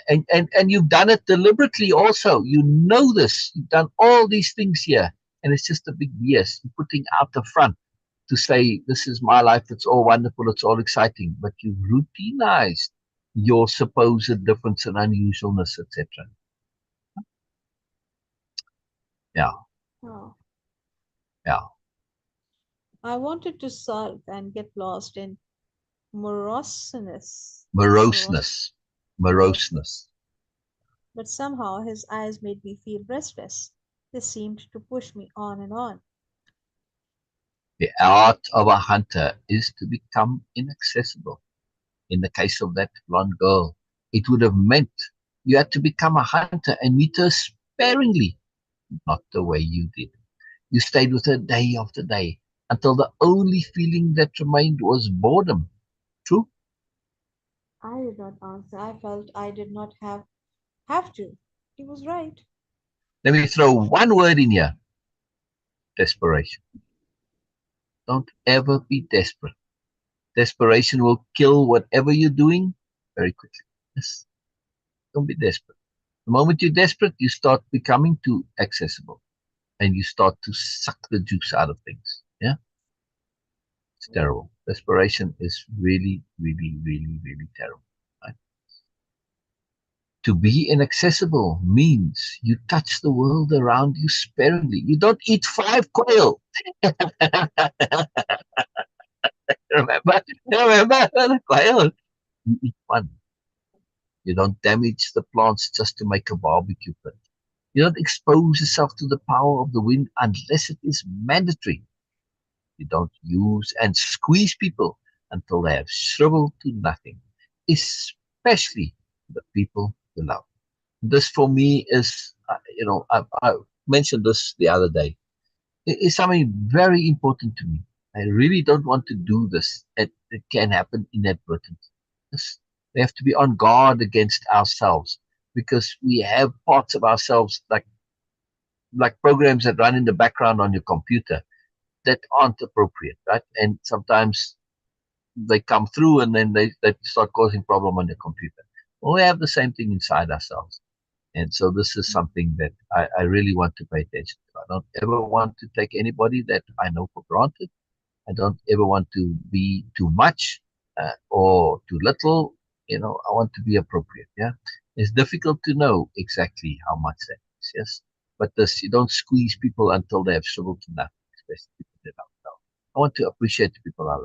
And you've done it deliberately also. You know this. You've done all these things here. And it's just a big BS. You're putting out the front to say, this is my life. It's all wonderful. It's all exciting. But you've routinized your supposed difference and unusualness, etc. Yeah, Oh. yeah. I wanted to sulk and get lost in moroseness. Moroseness. Moroseness. Moroseness. But somehow his eyes made me feel restless. They seemed to push me on and on. The art of a hunter is to become inaccessible. In the case of that blonde girl, it would have meant you had to become a hunter and meet her sparingly, not the way you did. You stayed with her day after day until the only feeling that remained was boredom. True? I did not answer. I felt I did not have to. He was right. Let me throw one word in here: desperation. Don't ever be desperate. Desperation will kill whatever you're doing very quickly. Yes. Don't be desperate. The moment you're desperate, you start becoming too accessible and you start to suck the juice out of things. Yeah. It's terrible. Desperation is really, really, really, really terrible. Right? To be inaccessible means you touch the world around you sparingly. You don't eat 5 quail. Remember? Remember the quail? You eat one. You don't damage the plants just to make a barbecue pit. You don't expose yourself to the power of the wind unless it is mandatory. You don't use and squeeze people until they have shriveled to nothing, especially the people you love. This for me is, I mentioned this the other day. It is something very important to me. I really don't want to do this. It can happen inadvertently. Yes. We have to be on guard against ourselves because we have parts of ourselves like programs that run in the background on your computer that aren't appropriate, right? And sometimes they come through and then they start causing problem on the computer. Well, we have the same thing inside ourselves. And so this is something that I really want to pay attention to. I don't ever want to take anybody that I know for granted. I don't ever want to be too much or too little. I want to be appropriate. Yeah. It's difficult to know exactly how much that is. Yes. But this, you don't squeeze people until they have shriveled to nothing, especially people that I love. I want to appreciate the people I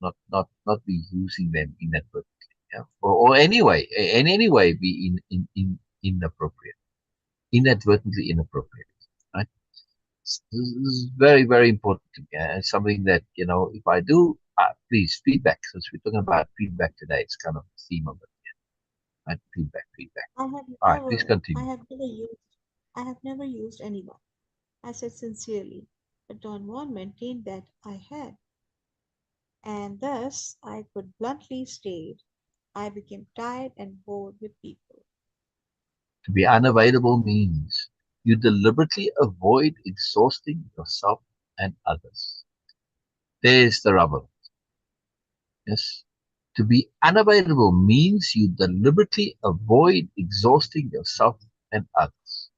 love, not be using them inadvertently. Yeah. Or anyway, in any way be inappropriate, inadvertently inappropriate. Right? This is very, very important to me. It's something that, if I do, please, feedback. Since we're talking about feedback today, it's kind of the theme of it. Right? Feedback, feedback. I have All right, please never, I continue. have never used, I have never used anyone. I said sincerely, but Don Juan maintained that I had, and thus I could bluntly state I became tired and bored with people. To be unavailable means you deliberately avoid exhausting yourself and others. There's the rubber. Yes. To be unavailable means you deliberately avoid exhausting yourself and others.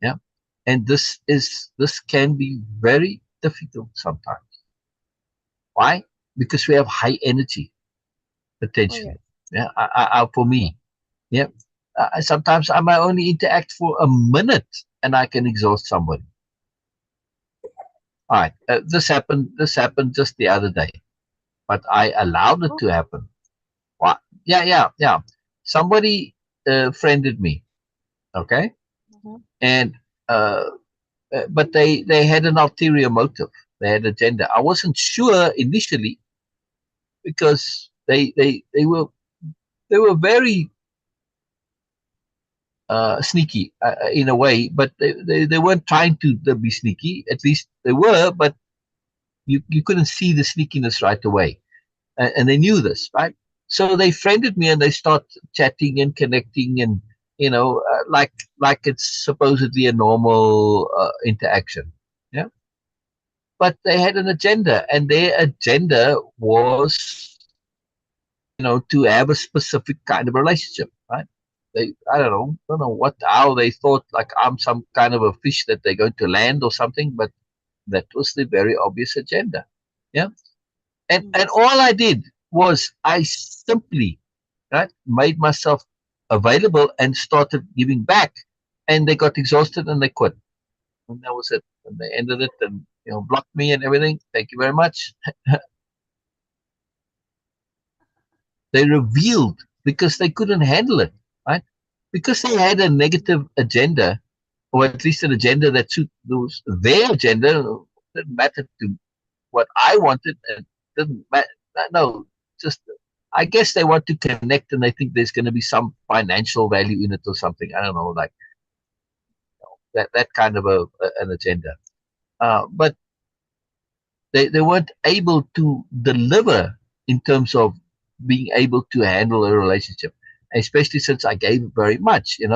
Yeah. And this can be very difficult sometimes. Why? Because we have high energy Oh yes, potentially. Yeah. For me. Yeah. Sometimes I might only interact for a minute and I can exhaust somebody. All right. This happened. This happened just the other day, but I allowed it Oh, to happen. What? Yeah, yeah, yeah. Somebody friended me. Okay, uh-huh. and uh, but they had an ulterior motive. They had agenda. I wasn't sure initially because they were very sneaky in a way, but they weren't trying to be sneaky. At least they were, but you couldn't see the sneakiness right away, and they knew this, right? So they friended me and they start chatting and connecting and like it's supposedly a normal interaction. Yeah, but they had an agenda, and their agenda was to have a specific kind of relationship, right? I don't know how they thought like I'm some kind of a fish that they're going to land or something, but that was the very obvious agenda. Yeah. And Mm. all I did was I simply, right, made myself available and started giving back. And they got exhausted and they quit. And that was it. And they ended it and blocked me and everything. Thank you very much. They revealed because they couldn't handle it, right? Because they had a negative agenda, or at least an agenda that suited their agenda. It didn't matter to what I wanted. It didn't matter. No, just I guess they want to connect and they think there's going to be some financial value in it or something. I don't know, like that kind of an agenda. But they weren't able to deliver in terms of being able to handle a relationship, especially since I gave very much. And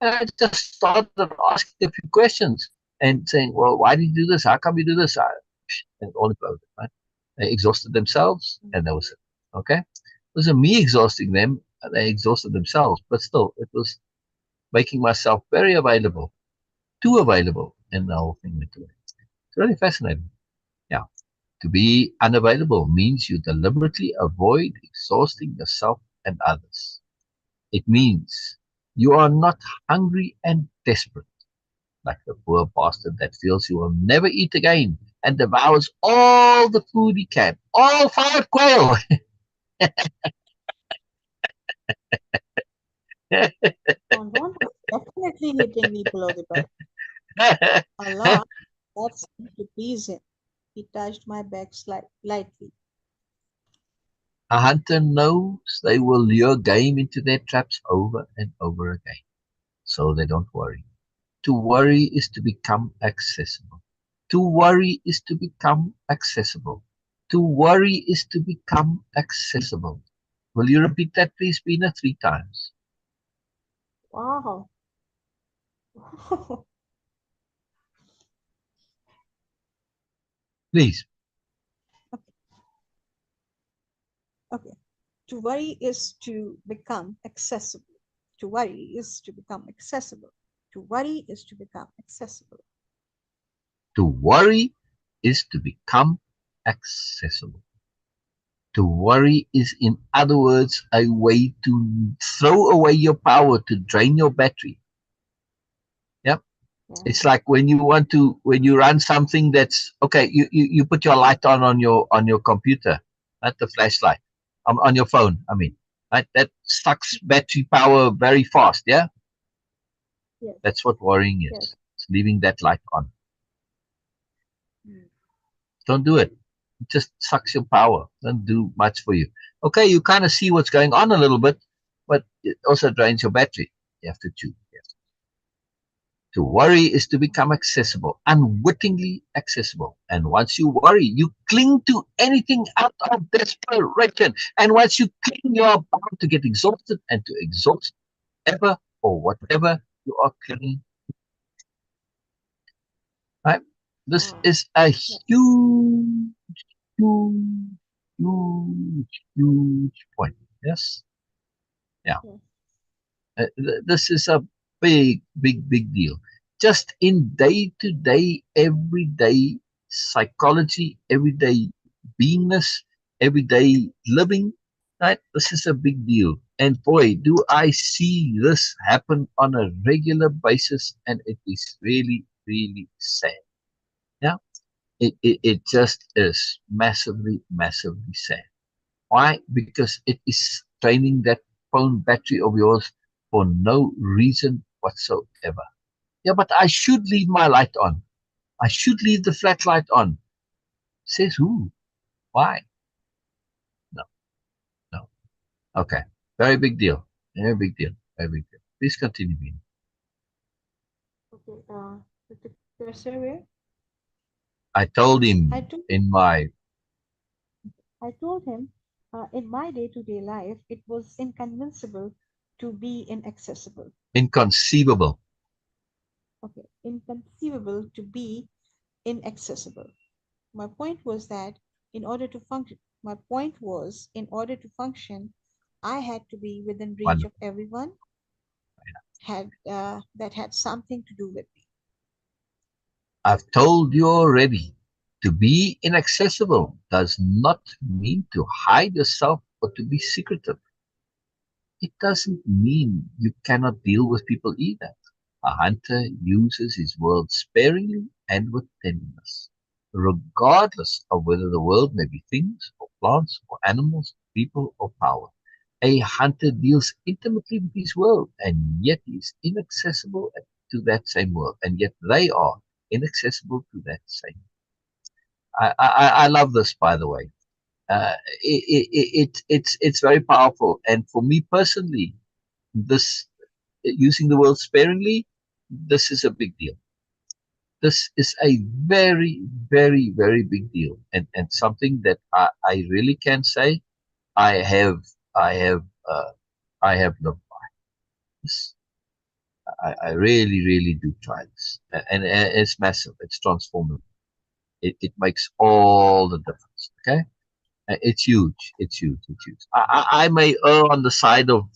I just started asking a few questions and saying, well, why did you do this? How come you do this? And all about it, right? They exhausted themselves, and that was it. Okay? It wasn't me exhausting them, they exhausted themselves, but still, it was making myself very available, too available, and the whole thing went away. It's really fascinating. Yeah. To be unavailable means you deliberately avoid exhausting yourself and others. It means you are not hungry and desperate, like the poor bastard that feels he will never eat again and devours all the food he can, all five quail. Don Juan was definitely hitting me below the belt. Allah, that seemed to please him. He touched my back lightly. A hunter knows they will lure game into their traps over and over again, so they don't worry. To worry is to become accessible. To worry is to become accessible. To worry is to become accessible. Will you repeat that, please, Beena, 3 times? Wow. Please. Okay. To worry is to become accessible. To worry is to become accessible. To worry is to become accessible. To worry is to become accessible. To worry is, in other words, a way to throw away your power, to drain your battery. Yep. Yeah. It's like when you run something that's okay, you put your light on your computer, not the flashlight, on your phone. I mean, right? That sucks battery power very fast. Yeah, Yes. that's what worrying Yes. is. It's leaving that light on. Mm. Don't do it. It just sucks your power. Doesn't do much for you. Okay, you kind of see what's going on a little bit, but it also drains your battery. You have to choose. Yes. To worry is to become accessible, unwittingly accessible. And once you worry, you cling to anything out of desperation. And once you cling, you are bound to get exhausted and to exhaust ever or whatever you are clinging. Right? This Wow. is a Yes. huge, huge, huge point. Yes? Yeah. Yes. This is a big, big, big deal. Just in day to day, everyday psychology, everyday beingness, everyday living, right? This is a big deal. And boy, do I see this happen on a regular basis, and it is really, really sad. Yeah. It just is massively, massively sad. Why? Because it is draining that phone battery of yours for no reason whatsoever. Yeah, but I should leave my light on. I should leave the flat light on. Says who? Why? No, no. Okay. Very big deal. Very big deal. Very big deal. Please continue, Beena. Okay, with the cursor where? I told I him told in my I told him in my day-to-day life it was inconceivable to be inaccessible. inconceivable. Okay, inconceivable to be inaccessible. My point was that in order to function, my point was in order to function, I had to be within reach of Wonderful. everyone had that had something to do with me. I've told you already. To be inaccessible does not mean to hide yourself or to be secretive. It doesn't mean you cannot deal with people either. A hunter uses his world sparingly and with tenderness, regardless of whether the world may be things or plants or animals, people or power. A hunter deals intimately with his world and yet is inaccessible to that same world, and yet they are inaccessible to that same. I love this, by the way. It's very powerful, and for me personally, this using the word sparingly, this is a big deal. This is a very, very, very big deal, and something that I really can say I have I have uh, I have lived by this. I really, really do try this, and it's massive. It's transformative. It makes all the difference. Okay, it's huge. It's huge. It's huge. I may err on the side of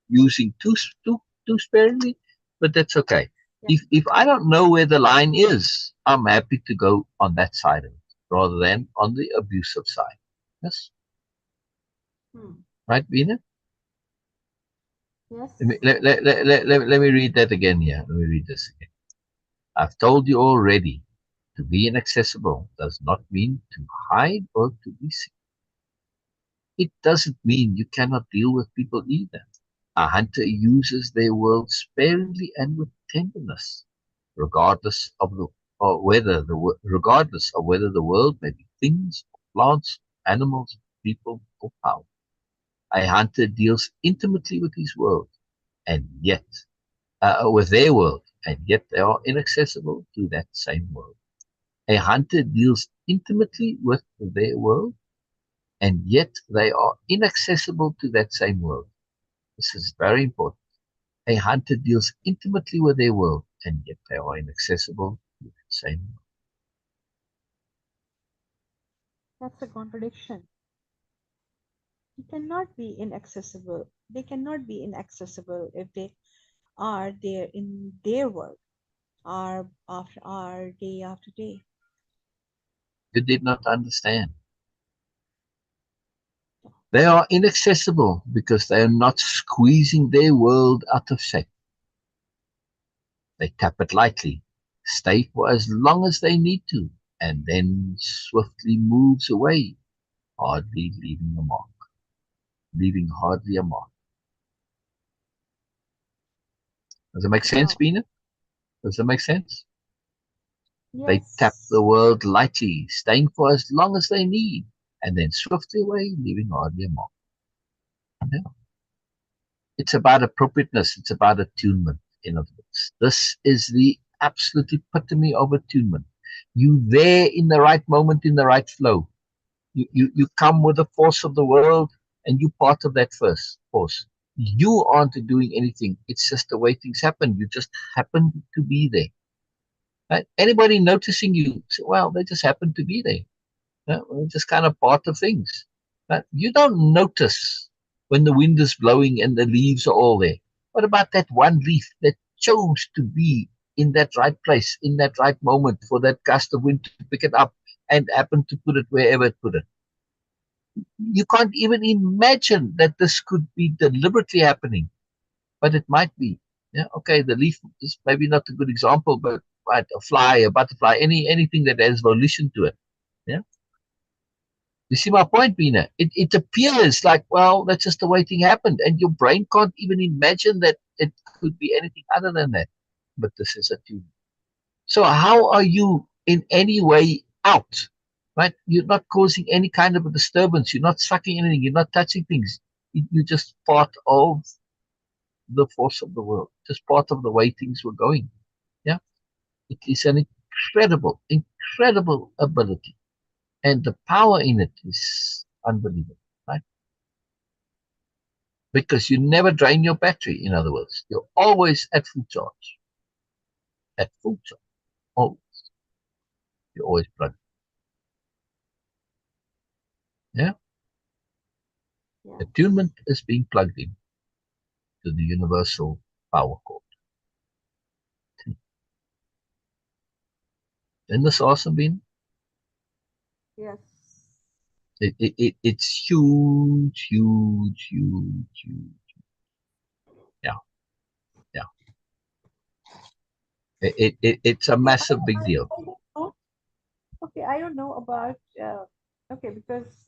using too sparingly, but that's okay. Yeah. If I don't know where the line is, I'm happy to go on that side of it rather than on the abusive side. Yes, Hmm. right, Beena? Let me Yes. let me read that again here. Let me read this again. I've told you already. To be inaccessible does not mean to hide or to be secret. It doesn't mean you cannot deal with people either. A hunter uses their world sparingly and with tenderness, regardless of the or whether the regardless of whether the world may be things, plants, animals, people, or power. A hunter deals intimately with his world, and yet with their world, and yet they are inaccessible to that same world. A hunter deals intimately with their world, and yet they are inaccessible to that same world. This is very important. A hunter deals intimately with their world, and yet they are inaccessible to that same world. That's a contradiction. You cannot be inaccessible. They cannot be inaccessible if they are there in their world, hour after hour, day after day. You did not understand. They are inaccessible because they are not squeezing their world out of shape. They tap it lightly, stay for as long as they need to, and then swiftly moves away, hardly leaving a mark, leaving hardly a mark. Does it make sense, Wow. Beena? Does it make sense? They tap Yes. the world lightly, staying for as long as they need, and then swiftly away, leaving hardly a mark. Yeah. It's about appropriateness. It's about attunement. In other words, this is the absolute epitome of attunement. You there in the right moment, in the right flow. You come with the force of the world, and you part of that first force. You aren't doing anything. It's just the way things happen. You just happen to be there. Right? Anybody noticing you? Well, they just happen to be there. Just kind of part of things. You don't notice when the wind is blowing and the leaves are all there. What about that one leaf that chose to be in that right place, in that right moment for that gust of wind to pick it up and happen to put it wherever it put it? You can't even imagine that this could be deliberately happening, but it might be. Yeah, okay, the leaf is maybe not a good example, but right? A fly, a butterfly, anything that has volition to it. Yeah. You see my point, Beena? It appears like, well, that's just the way thing happened, and your brain can't even imagine that it could be anything other than that. But this is a tune. So how are you in any way out? Right? You're not causing any kind of a disturbance. You're not sucking anything. You're not touching things. You're just part of the force of the world, just part of the way things were going. Yeah. It is an incredible, incredible ability. And the power in it is unbelievable, right? Because you never drain your battery, in other words. You're always at full charge. At full charge. Always. You're always plugged. Yeah? Yeah. Attunement is being plugged in to the universal power cord. Isn't this awesome, Bean? Yes. It's huge, huge, huge, huge. Yeah. Yeah. It's a Okay, massive big deal. I don't know. Okay, I don't know about okay, because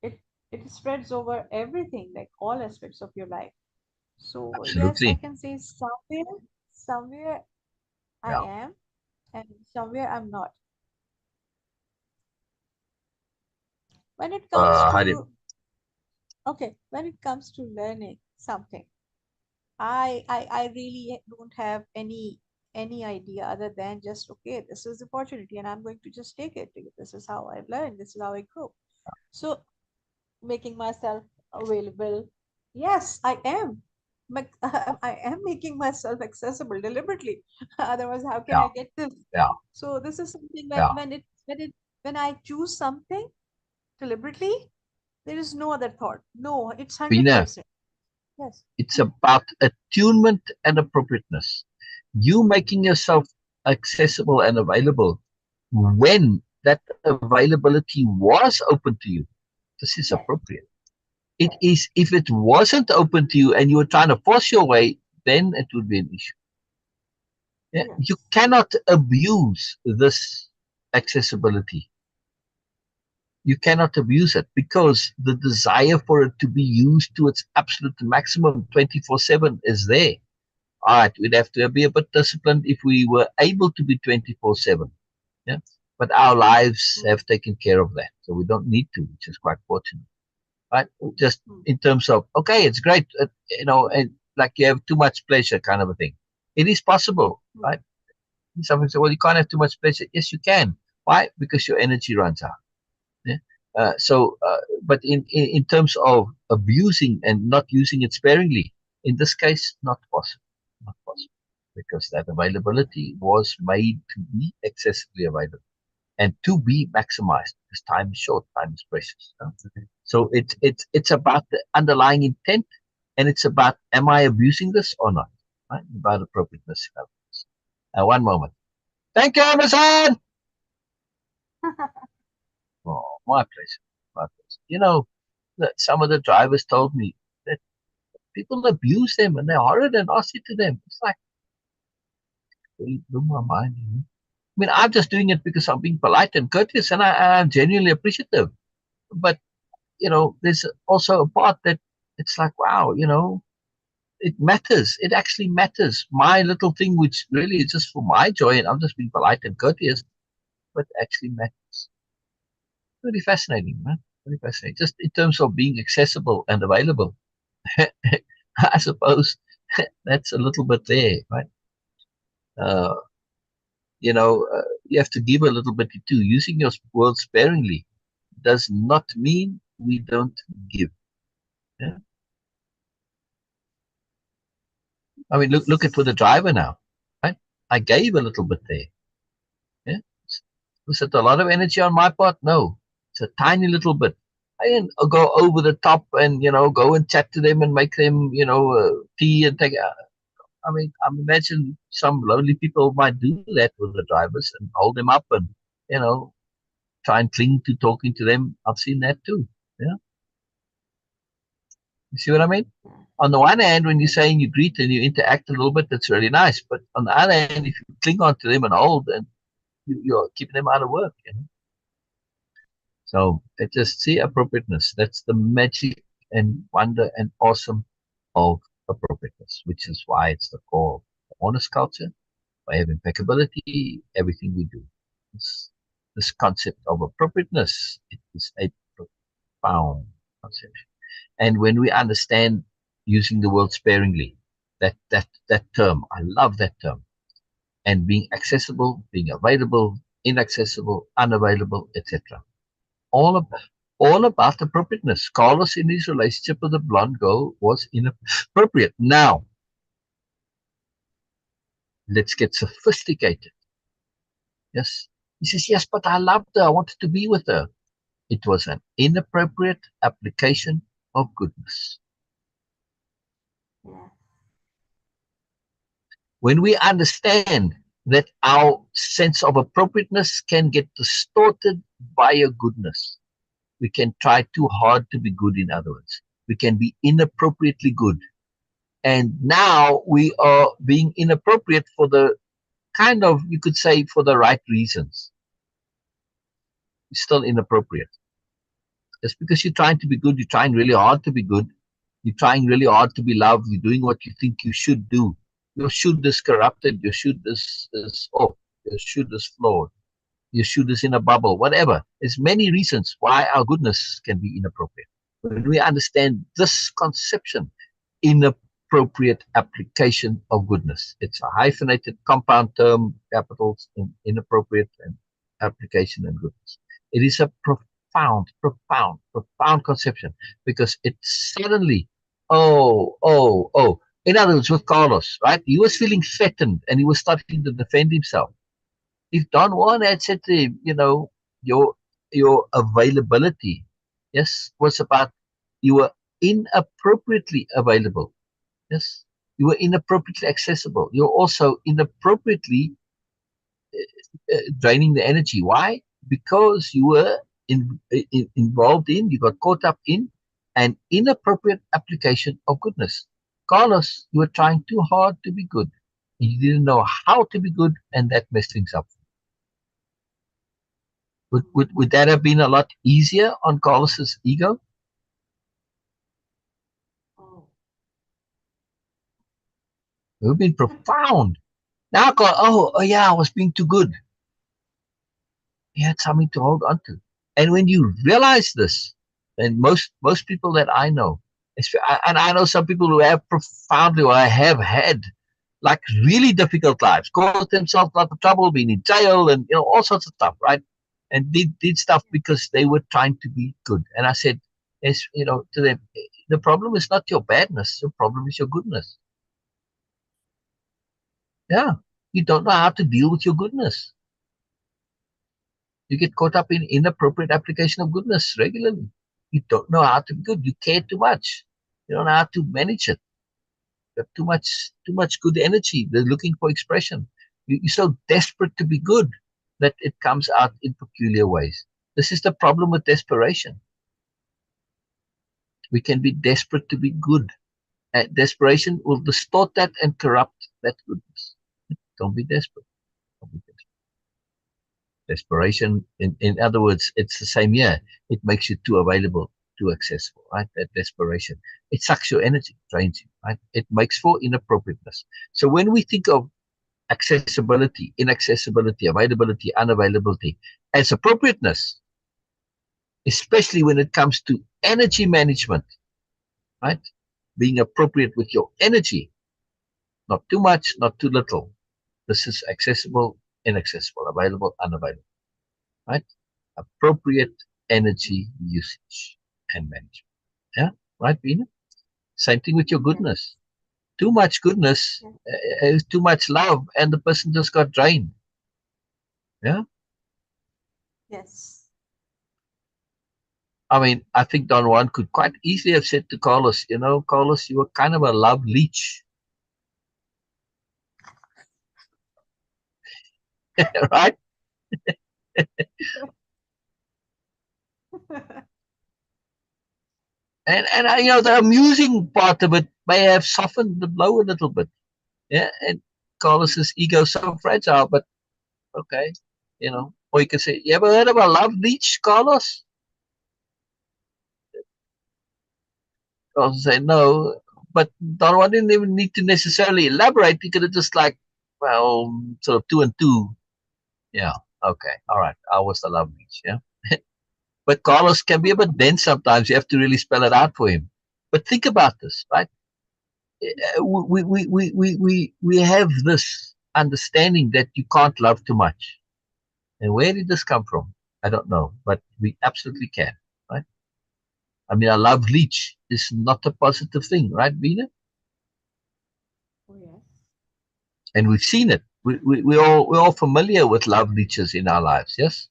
it it spreads over everything, like all aspects of your life. So yes, I Absolutely. can say somewhere I Yeah. am, and somewhere I'm not. When it comes How do you, to okay, when it comes to learning something, I really don't have any idea other than just okay, this is the opportunity and I'm going to just take it. This is how I've learned, this is how I grow. So making myself available, yes, I am. I am making myself accessible deliberately. Otherwise, how can yeah, I get this? yeah, So this is something yeah. when I choose something deliberately, there is no other thought. No, it's Beena, 100%. Yes. it's about attunement and appropriateness. You making yourself accessible and available when that availability was open to you. This is Yes. appropriate. It Yes. is, if it wasn't open to you and you were trying to force your way, then it would be an issue. Yeah? You Yes. cannot abuse this accessibility. You cannot abuse it because the desire for it to be used to its absolute maximum 24/7 is there. All right, we'd have to be a bit disciplined if we were able to be 24/7. Yeah, but our lives Mm, have taken care of that, so we don't need to, which is quite fortunate, right? Just mm, in terms of okay, it's great, and like you have too much pleasure, kind of a thing. It is possible, mm. right? Someone say, well, you can't have too much pleasure. Yes, you can. Why? Because your energy runs out. Yeah? But in terms of abusing and not using it sparingly, in this case, not possible. Not possible. Because that availability was made to be accessibly available and to be maximized because time is short, time is precious. So it's about the underlying intent and it's about am I abusing this or not? Right? About appropriateness. One moment. Thank you, Amazon. Oh, my pleasure. My pleasure. That some of the drivers told me that people abuse them and they're horrid and nasty to them. It's like, really blew my mind. I mean, I'm just doing it because I'm being polite and courteous and I'm genuinely appreciative. But, there's also a part that it's like, wow, it matters. It actually matters. My little thing, which really is just for my joy and I'm just being polite and courteous, but actually matters. Really fascinating, man. Really fascinating. Just in terms of being accessible and available. I suppose that's a little bit there, right? Uh, you have to give a little bit too. Using your words sparingly does not mean we don't give. Yeah? I mean, look at with the driver now, right? I gave a little bit there. Yeah? Was it a lot of energy on my part? No, it's a tiny little bit. I didn't go over the top and go and chat to them and make them tea and take. I mean, I imagine some lonely people might do that with the drivers and hold them up and you know try and cling to talking to them. I've seen that too. Yeah. You see what I mean? On the one hand, when you're saying you greet and you interact a little bit, that's really nice. But on the other hand, if you cling on to them and hold, and you're keeping them out of work. You know? So it just see appropriateness. That's the magic and wonder and awesome of appropriateness, which is why it's the core of the honest culture. By having impeccability, everything we do. This concept of appropriateness, it is a profound concept. And when we understand using the word sparingly, that term, I love that term. And being accessible, being available, inaccessible, unavailable, etc. All about appropriateness. Carlos in his relationship with the blonde girl was inappropriate. Now, let's get sophisticated. Yes. He says, yes, but I loved her. I wanted to be with her. It was an inappropriate application of goodness. Yeah. When we understand that our sense of appropriateness can get distorted by a goodness, we can try too hard to be good, in other words. We can be inappropriately good. And now we are being inappropriate for the kind of, you could say, for the right reasons. It's still inappropriate. Just because you're trying to be good, you're trying really hard to be good, you're trying really hard to be loved, you're doing what you think you should do. Your should is corrupted, your should is off, your should is flawed, your should is in a bubble, whatever. There's many reasons why our goodness can be inappropriate. When we understand this conception, inappropriate application of goodness. It's a hyphenated compound term, capitals, inappropriate and application and goodness. It is a profound conception because it suddenly, in other words, with Carlos, right? He was feeling threatened and he was starting to defend himself. If Don Juan had said to him, your availability, yes, was about you were inappropriately available. Yes, you were inappropriately accessible. You're also inappropriately draining the energy. Why? Because you were involved in, you got caught up in an inappropriate application of goodness. Carlos, you were trying too hard to be good. And you didn't know how to be good, and that messed things up. Would that have been a lot easier on Carlos's ego? Oh. It would have been profound. Now, I was being too good. He had something to hold on to. And when you realize this, and most people that I know, and I know some people who have profoundly, or have had, like really difficult lives, caused themselves a lot of trouble, been in jail, and all sorts of stuff, right? And did stuff because they were trying to be good. And I said, to them, the problem is not your badness, the problem is your goodness. Yeah, you don't know how to deal with your goodness. You get caught up in inappropriate application of goodness regularly. You don't know how to be good. You care too much. You don't know how to manage it. You have too much good energy. They're looking for expression. You're so desperate to be good that it comes out in peculiar ways. This is the problem with desperation. We can be desperate to be good. Desperation will distort that and corrupt that goodness. Don't be desperate. Don't be desperate. Desperation, in other words, it's the same here. It makes you too available, too accessible, right? That desperation. It sucks your energy, drains you, right? It makes for inappropriateness. So when we think of accessibility, inaccessibility, availability, unavailability as appropriateness, especially when it comes to energy management, right? Being appropriate with your energy, not too much, not too little. This is accessible, inaccessible, available, unavailable, right? Appropriate energy usage and management. Yeah, right, Beena? Same thing with your goodness. Too much goodness is too much love, and the person just got drained. Yeah. Yes. I mean, I think Don Juan could quite easily have said to Carlos, Carlos, you were kind of a love leech. Right? And you know, the amusing part of it may have softened the blow a little bit. Yeah, and Carlos's ego is so fragile, but okay, you know. Or you could say, you ever heard of a love leech, Carlos? Carlos would say, no. But Don Juan didn't even need to necessarily elaborate. He could have just like, well, sort of two and two. Yeah, okay, all right. I was the love leech, yeah. But Carlos can be a bit dense sometimes. You have to really spell it out for him. But think about this, right? We have this understanding that you can't love too much. And where did this come from? I don't know, but we absolutely can, right? I mean, a love leech is not a positive thing, right, Beena? Oh, yes. And we've seen it. We're all familiar with love leeches in our lives, yes?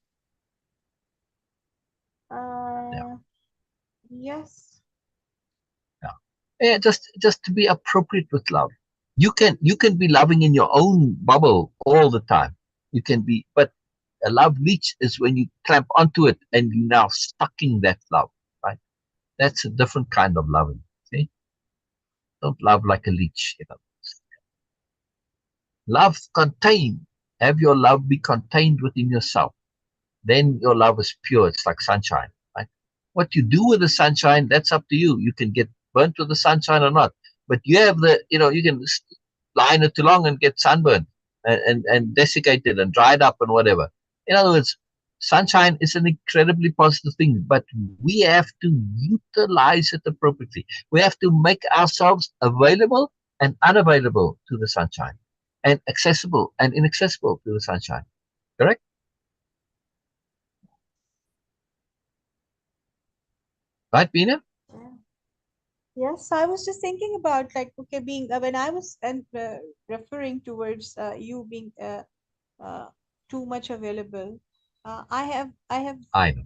Yeah, Uh, yes. yeah. Yeah, just to be appropriate with love. You can be loving in your own bubble all the time. You can be, but a love leech is when you clamp onto it and you're now sucking that love, right? That's a different kind of loving. See, don't love like a leech. You know, love contain. Have your love be contained within yourself. Then your love is pure. It's like sunshine, right? What you do with the sunshine, that's up to you. You can get burnt with the sunshine or not. But you have you can lie in it too long and get sunburned and desiccated and dried up and whatever. In other words, sunshine is an incredibly positive thing, but we have to utilize it appropriately. We have to make ourselves available and unavailable to the sunshine, and accessible and inaccessible to the sunshine. Correct? Right, Beena? Yeah. Yes, I was just thinking about like okay, being when I was and referring towards you being uh, too much available. I have I know.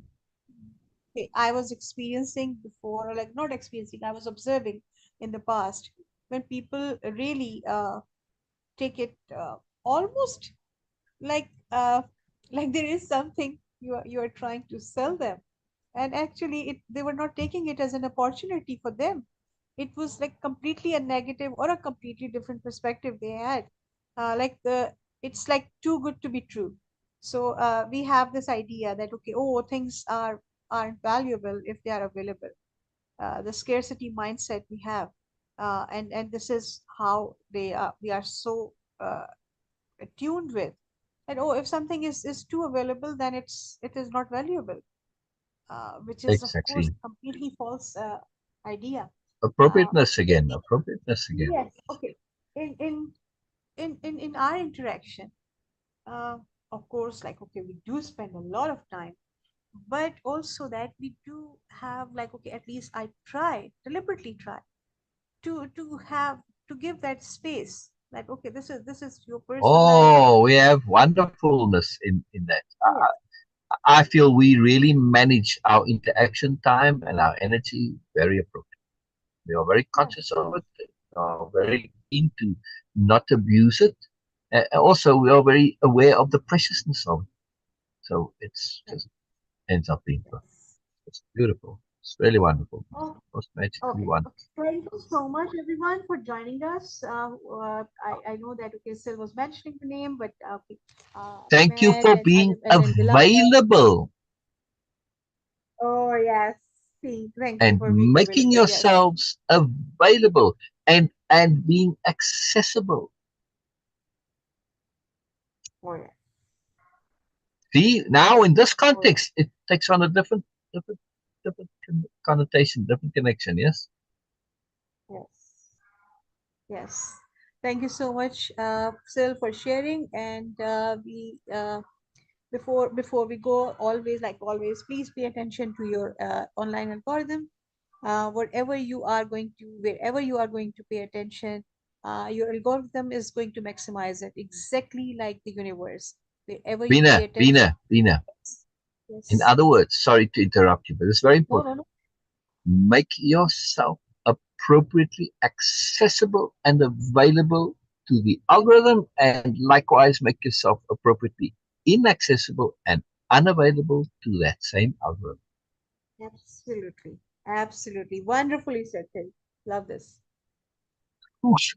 okay, I was experiencing before, or like not experiencing, I was observing in the past when people really take it almost like like there is something you are trying to sell them, and actually they were not taking it as an opportunity for them. It was like completely a negative or a completely different perspective they had. Like it's like too good to be true. So we have this idea that okay, oh, things aren't valuable if they are available. The scarcity mindset we have, and this is how we are so tuned with. And oh, if something is too available, then it is not valuable, which is of course Exactly. completely false idea. Uh, Appropriateness again. Appropriateness again. yes, okay. In in in our interaction, uh, of course, like okay, we do spend a lot of time, but also that we do have like okay, at least I try deliberately try to have to give that space. Like okay, this is your personal life. Oh, we have wonderfulness in that. Yes, I feel we really manage our interaction time and our energy very appropriately. We are very yes, conscious of it. We are very keen to not abuse it. Also, we are very aware of the preciousness of it. So it's yes, just ends up being fun. yes. It's beautiful. It's really wonderful. Oh, Most magically okay. wonderful. Thank you so much, everyone, for joining us. I know that okay, Syl was mentioning the name, but okay, Thank you Ahmed for being and then Beloved. available Oh yes, thank you and for being making available. Yes. yourselves available and being accessible. Oh yeah. See, now in this Oh yeah. context, it takes on a different, different connotation, different connection. Yes. Yes. Yes. Thank you so much, Syl, for sharing. And we before we go, always like always, please pay attention to your online algorithm. Whatever you are going to, wherever you are going to pay attention, your algorithm is going to maximize it exactly like the universe. Wherever you pay Beena, attention. Beena, Beena. In Yes. other words, sorry to interrupt you, but it's very No, important. no, no. Make yourself appropriately accessible and available to the algorithm, and likewise make yourself appropriately inaccessible and unavailable to that same algorithm. Absolutely. Absolutely. Wonderfully said, Phil. Love this. Whoosh.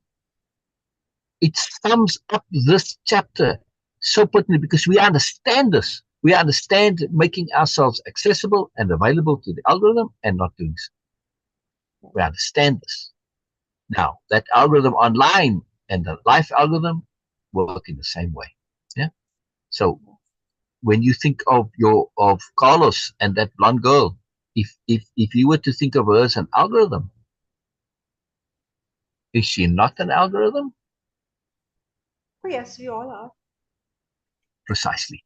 It sums up this chapter so pertinently because we understand this. We understand making ourselves accessible and available to the algorithm and not doing so. We understand this. Now, that algorithm online and the life algorithm work in the same way. Yeah. So when you think of Carlos and that blonde girl, if you were to think of her as an algorithm, is she not an algorithm? Oh, yes, we all are. Precisely.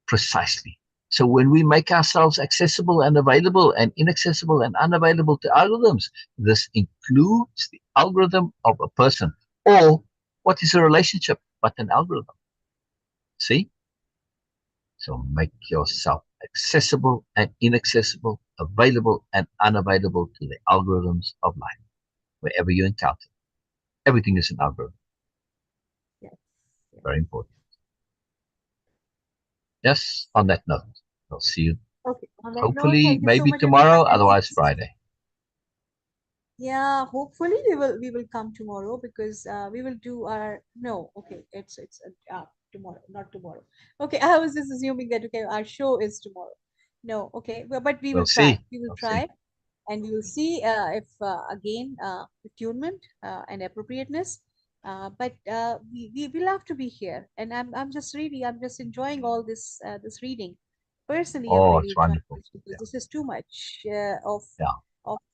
Precisely. So when we make ourselves accessible and available and inaccessible and unavailable to algorithms, this includes the algorithm of a person. Or what is a relationship but an algorithm? See? So make yourself accessible and inaccessible, available and unavailable to the algorithms of life, wherever you encounter. Everything is an algorithm. Yes. Yes. Very important. Yes, on that note, I'll see you Okay. On that note, hopefully thank you so maybe much, everyone. tomorrow, And otherwise Friday. yeah, hopefully we will come tomorrow because we will do our no. Okay, it's tomorrow, not tomorrow. Okay, I was just assuming that okay, our show is tomorrow. No, okay, well, but we We'll will try. see. We will We'll see. try, and we will see if again attunement and appropriateness. We love to be here, and I'm just enjoying all this reading. Personally, I'm Oh, really it's enjoying wonderful. this because Yeah. this is too much Yeah.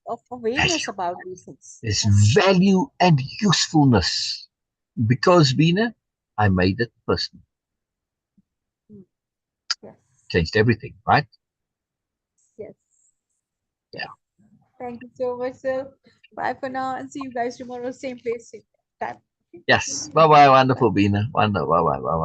of awareness Value. about these things. There's Yes. value and usefulness. Because, Beena, I made it personal. Mm. Yes. Changed everything, right? Yes. Yeah. Yes. Thank you so much, sir. Bye for now and see you guys tomorrow, same place, same time. Yes. Bye bye. Bye. Wonderful, Beena. Wonderful. Bye bye. Bye bye.